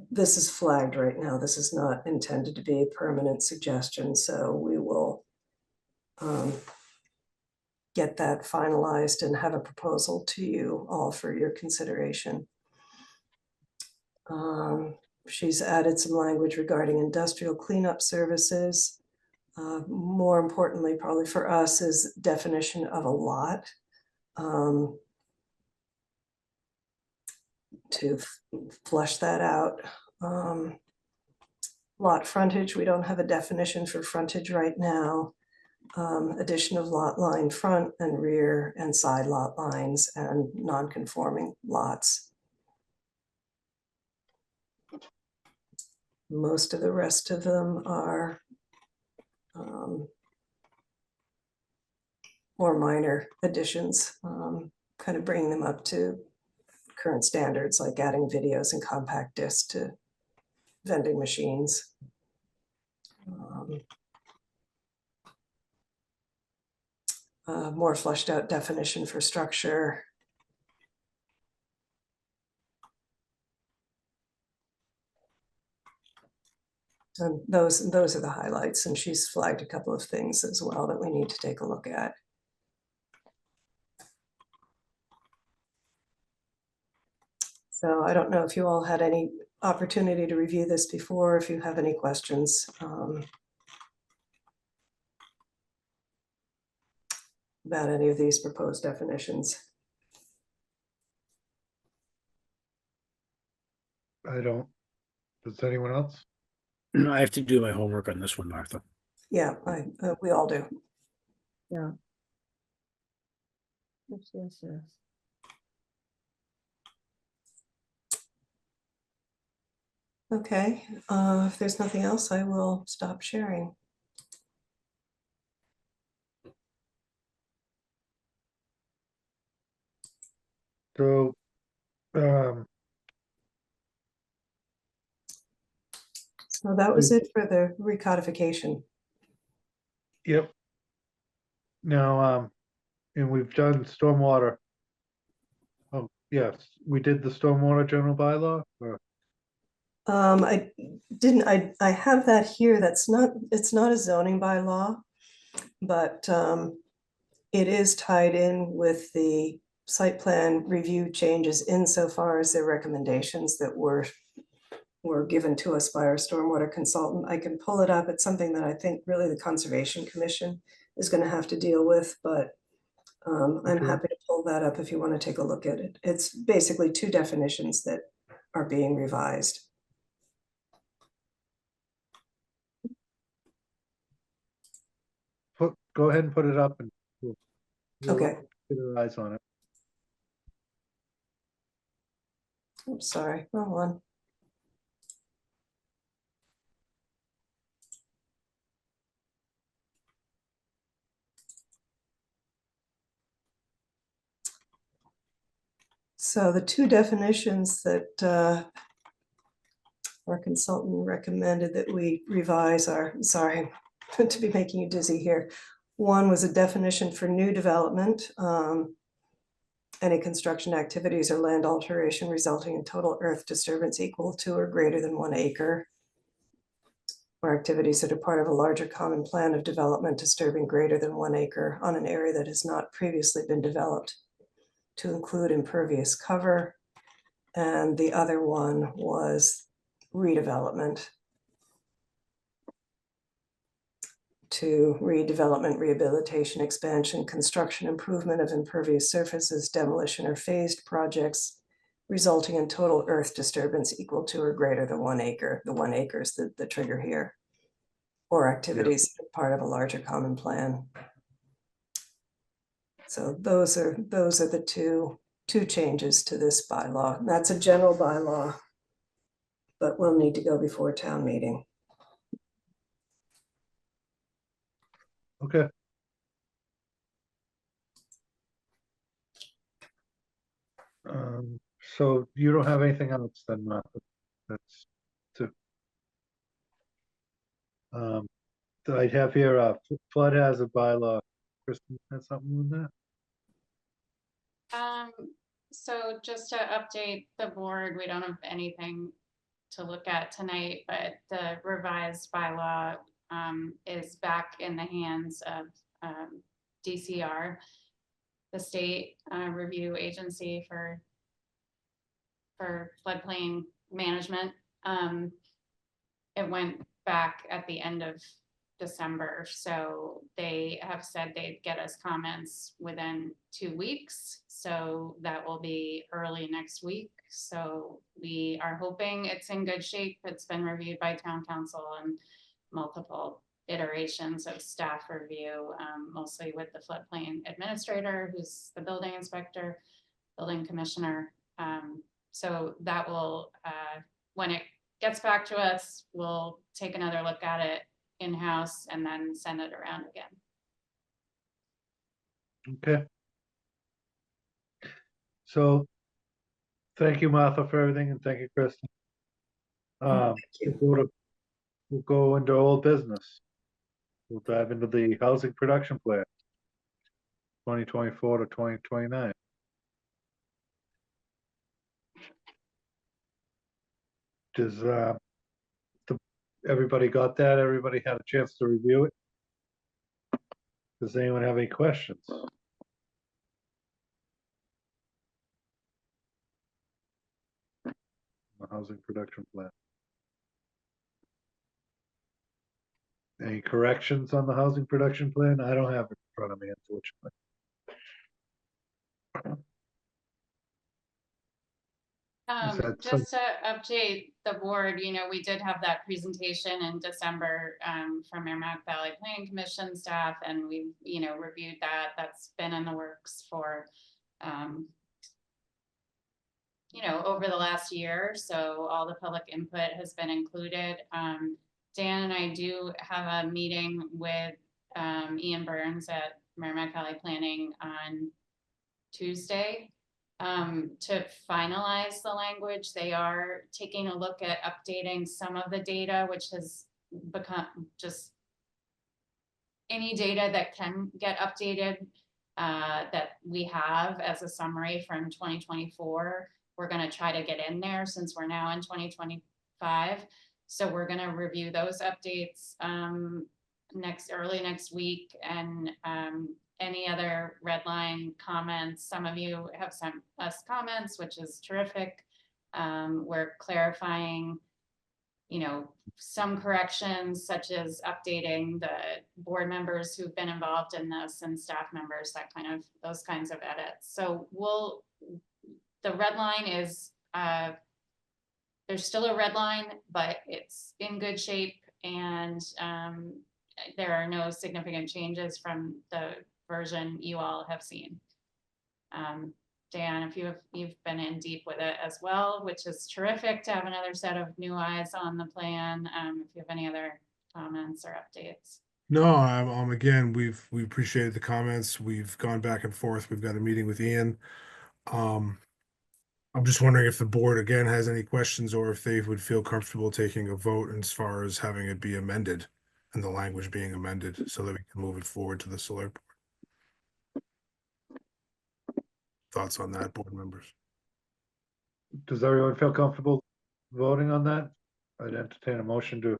I: This is flagged right now. This is not intended to be a permanent suggestion. So we will get that finalized and have a proposal to you all for your consideration. She's added some language regarding industrial cleanup services. More importantly, probably for us, is definition of a lot. to flush that out. Lot frontage, we don't have a definition for frontage right now. Addition of lot line front and rear and side lot lines and non-conforming lots. Most of the rest of them are more minor additions, kind of bringing them up to current standards, like adding videos and compact discs to vending machines. More fleshed out definition for structure. And those are the highlights, and she's flagged a couple of things as well that we need to take a look at. So I don't know if you all had any opportunity to review this before, if you have any questions. About any of these proposed definitions.
A: I don't. Does anyone else?
B: I have to do my homework on this one, Martha.
I: Yeah, we all do.
D: Yeah. Yes.
I: Okay, if there's nothing else, I will stop sharing.
A: So,
I: So that was it for the recodification.
A: yep. Now, and we've done stormwater. Oh, yes, we did the stormwater general bylaw, or,
I: I didn't, I have that here. It's not a zoning bylaw, but it is tied in with the site plan review changes insofar as the recommendations that were given to us by our stormwater consultant. I can pull it up. It's something that I think really the Conservation Commission is going to have to deal with, but I'm
A: Okay.
I: happy to pull that up if you want to take a look at it. It's basically two definitions that are being revised.
A: go ahead and put it up and we'll
I: Okay,
A: get our eyes on it.
I: I'm sorry, wrong one. So the two definitions that our consultant recommended that we revise are, sorry to be making you dizzy here. One was a definition for new development. Any construction activities or land alteration resulting in total earth disturbance equal to or greater than 1 acre. Or activities that are part of a larger common plan of development disturbing greater than 1 acre on an area that has not previously been developed, to include impervious cover. And the other one was redevelopment. To redevelopment, rehabilitation, expansion, construction, improvement of impervious surfaces, demolition or phased projects resulting in total earth disturbance equal to or greater than 1 acre. The 1 acre is the trigger here. Or activities part of a larger common plan. So those are the two changes to this bylaw. That's a general bylaw, but we'll need to go before town meeting.
A: Okay. So you don't have anything else then, Martha? That's two. I have here, flood hazard bylaw. Kristen has something on that?
E: So just to update the board, we don't have anything to look at tonight, but the revised bylaw is back in the hands of DCR, the state review agency for floodplain management. It went back at the end of December. So they have said they'd get us comments within 2 weeks. So that will be early next week. So we are hoping it's in good shape. It's been reviewed by town council and multiple iterations of staff review, mostly with the floodplain administrator, who's the building inspector, building commissioner. So that will, when it gets back to us, we'll take another look at it in-house and then send it around again.
A: Okay. So, thank you, Martha, for everything, and thank you, Kristen. We'll go into old business. We'll dive into the housing production plan, 2024 to 2029. Does, everybody got that? Everybody had a chance to review it? Does anyone have any questions? The housing production plan. Any corrections on the housing production plan? I don't have it in front of me, unfortunately. that
E: Just to update the board, we did have that presentation in December from Merrimack Valley Planning Commission staff, and we, reviewed that. That's been in the works for, over the last year. So all the public input has been included. Dan and I do have a meeting with Ian Burns at Merrimack Valley Planning on Tuesday to finalize the language. They are taking a look at updating some of the data, which has become just any data that can get updated that we have as a summary from 2024. We're going to try to get in there since we're now in 2025. So we're going to review those updates early next week, and any other red line comments. Some of you have sent us comments, which is terrific. We're clarifying, some corrections, such as updating the board members who've been involved in this and staff members, those kinds of edits. So the red line is, there's still a red line, but it's in good shape, and there are no significant changes from the version you all have seen. Dan, if you've been in deep with it as well, which is terrific to have another set of new eyes on the plan. If you have any other comments or updates.
F: No, again, we appreciated the comments. We've gone back and forth. We've got a meeting with Ian. I'm just wondering if the board again has any questions, or if they would feel comfortable taking a vote as far as having it be amended and the language being amended so that we can move it forward to the select board. Thoughts on that, board members?
A: Does everyone feel comfortable voting on that? I'd entertain a motion to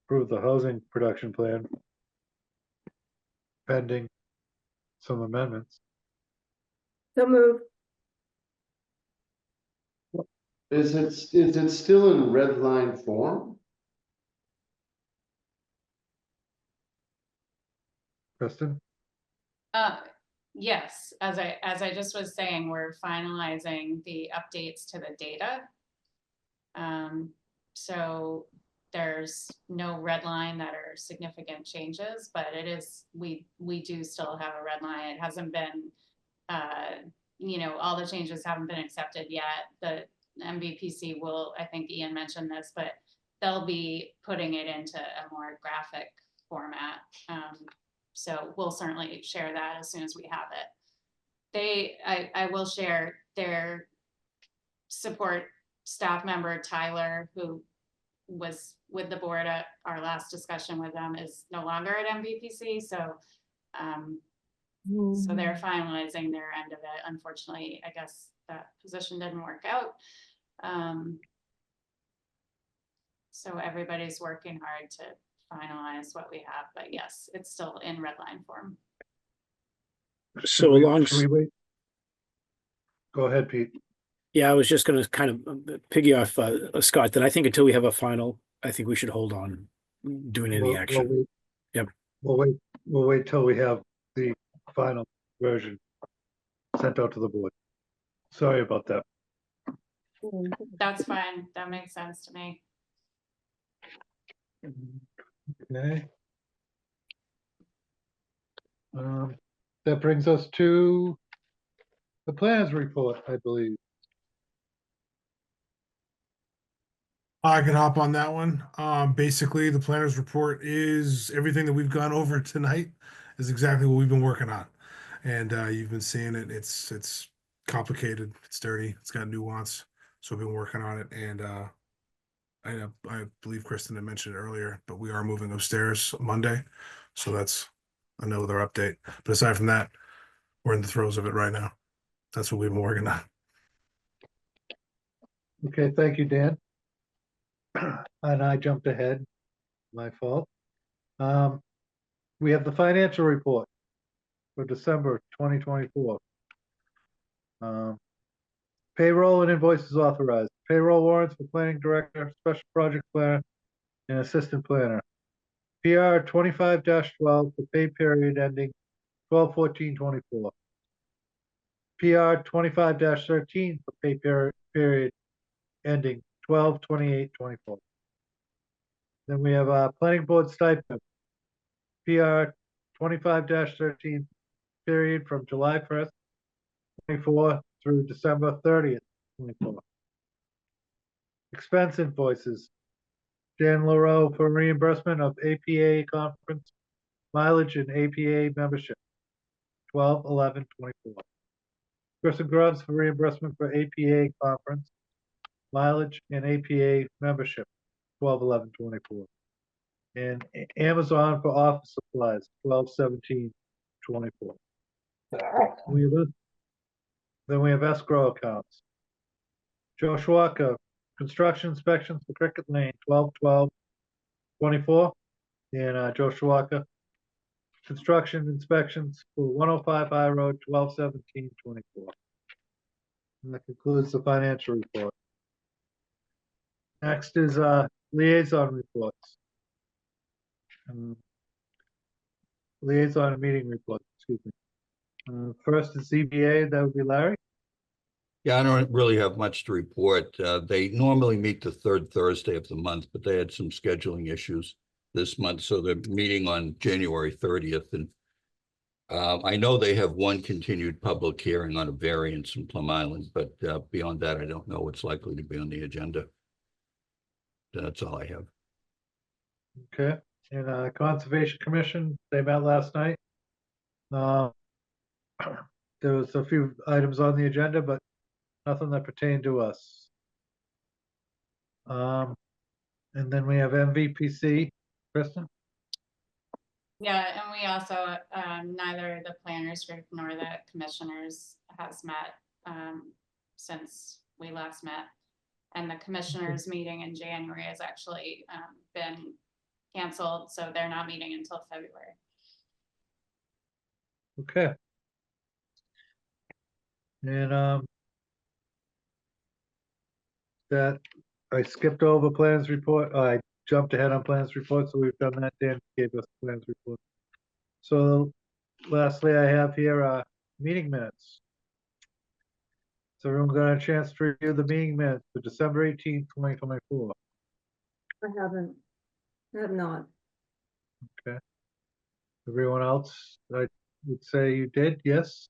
A: approve the housing production plan pending some amendments.
D: So move.
H: Is it still in red line form?
A: Kristen?
E: Yes, as I just was saying, we're finalizing the updates to the data. So there's no red line that are significant changes, but it is, we do still have a red line. It hasn't been, all the changes haven't been accepted yet. The MVPC will, I think Ian mentioned this, but they'll be putting it into a more graphic format. So we'll certainly share that as soon as we have it. I will share their support staff member, Tyler, who was with the board at our last discussion with them, is no longer at MVPC. So, so they're finalizing their end of it. Unfortunately, I guess that position didn't work out. So everybody's working hard to finalize what we have, but yes, it's still in red line form.
B: So along,
A: Should we wait? Go ahead, Pete.
B: yeah, I was just going to kind of piggy off Scott, that I think until we have a final, I think we should hold on doing
A: We'll-
B: any
A: we'll
B: action.
A: wait-
B: Yep.
A: We'll wait till we have the final version sent out to the board. Sorry about that.
E: That's fine. That makes sense to me.
A: Okay. That brings us to the plans report, I believe.
F: I can hop on that one. Basically, the planner's report is everything that we've gone over tonight is exactly what we've been working on. And you've been seeing it. It's complicated, it's dirty, it's got nuance. So we've been working on it. And I believe Kristen had mentioned it earlier, but we are moving upstairs Monday. So that's another update. But aside from that, we're in the throes of it right now. That's what we've been working on.
A: Okay, thank you, Dan. And I jumped ahead, my fault. We have the financial report for December 2024. Payroll and invoices authorized. Payroll warrants for planning director, special project planner, and assistant planner. PR 25-12 for pay period ending 12/14/24. PR 25-13 for pay period ending 12/28/24. Then we have planning board stipend. PR 25-13 period from July 1st, 24 through December 30th, 24. Expense invoices. Dan Lauro for reimbursement of APA conference mileage and APA membership, 12/11/24. Kristen Grubbs for reimbursement for APA conference mileage and APA membership, 12/11/24. And Amazon for office supplies, 12/17/24. Then we have escrow accounts. Joe Schwaka, construction inspections for Cricket Lane, 12/12/24. And Joe Schwaka, construction inspections for 105 High Road, 12/17/24. And that concludes the financial report. Next is liaison reports. Liaison and meeting reports, excuse me. First is ZBA, that would be Larry.
C: Yeah, I don't really have much to report. They normally meet the third Thursday of the month, but they had some scheduling issues this month, so they're meeting on January 30th. And I know they have one continued public hearing on a variance in Plum Island, but beyond that, I don't know what's likely to be on the agenda. That's all I have.
A: Okay, and Conservation Commission, they met last night. There was a few items on the agenda, but nothing that pertained to us. And then we have MVPC, Kristen.
E: Yeah, and we also, neither the planners group nor the commissioners has met since we last met. And the commissioners meeting in January has actually been canceled, so they're not meeting until February.
A: Okay. And that, I skipped over plans report, I jumped ahead on plans report, so we've done that, Dan gave us the plans report. So lastly, I have here, meeting minutes. So everyone got a chance to review the meeting minutes for December 18th, 2024.
D: I have not.
A: Everyone else, I would say you did, yes?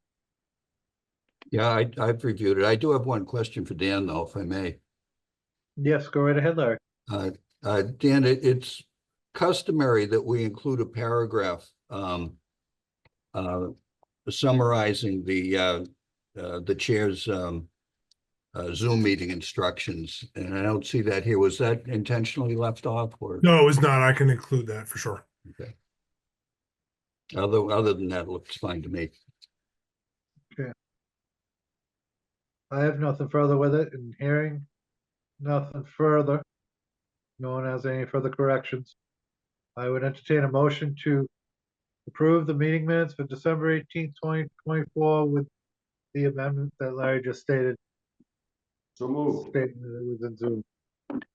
C: Yeah, I've reviewed it. I do have one question for Dan, though, if I may.
A: Yes, go right ahead, Larry.
C: Dan, it's customary that we include a paragraph summarizing the chair's Zoom meeting instructions, and I don't see that here. Was that intentionally left off, or?
F: No, it's not. I can include that for sure.
C: Okay. Other than that, it looks fine to me.
A: I have nothing further with it, and hearing nothing further. No one has any further corrections. I would entertain a motion to approve the meeting minutes for December 18th, 2024 with the amendment that Larry just stated.
H: So move.
A: Stating that it was in Zoom.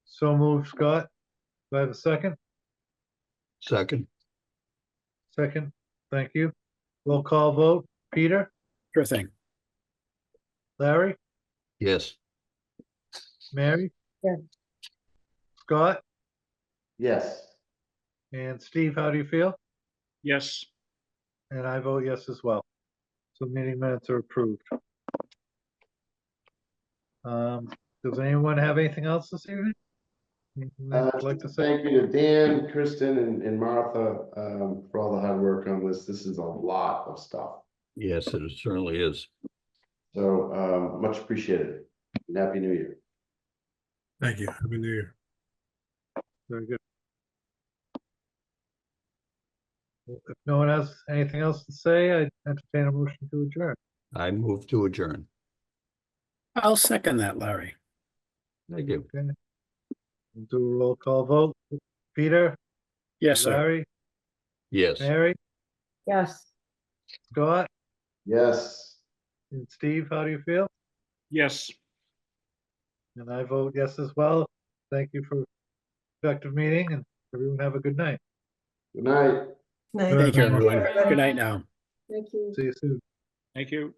A: So moved, Scott. Do I have a second?
C: Second,
A: Second, thank you. Roll call vote. Peter,
B: Sure thing.
A: Larry,
C: yes.
A: Mary?
D: Yeah.
A: Scott,
H: Yes.
A: and Steve, how do you feel?
G: Yes,
A: And I vote yes as well. So meeting minutes are approved. Does anyone have anything else this evening? Anything they'd like to say?
H: Thank you to Dan, Kristen, and Martha, for all the hard work on this. This is a lot of stuff.
C: Yes, it certainly is.
H: So, much appreciated. And Happy New Year.
F: Thank you. Happy New Year.
A: Very good. Well, if no one has anything else to say, I entertain a motion to adjourn.
C: I move to adjourn.
B: I'll second that, Larry.
C: Thank you.
A: Okay. We'll do a roll call vote. Peter,
B: Yes, sir.
A: Larry,
C: Yes.
A: Mary,
D: Yes.
A: Scott,
H: Yes.
A: and Steve, how do you feel?
G: yes.
A: And I vote yes as well. Thank you for productive meeting, and everyone have a good night.
H: Good night.
I: Night.
B: Thank you,
A: Thank you,
B: everyone. Good night now.
D: Thank you.
A: See you soon.
G: Thank you.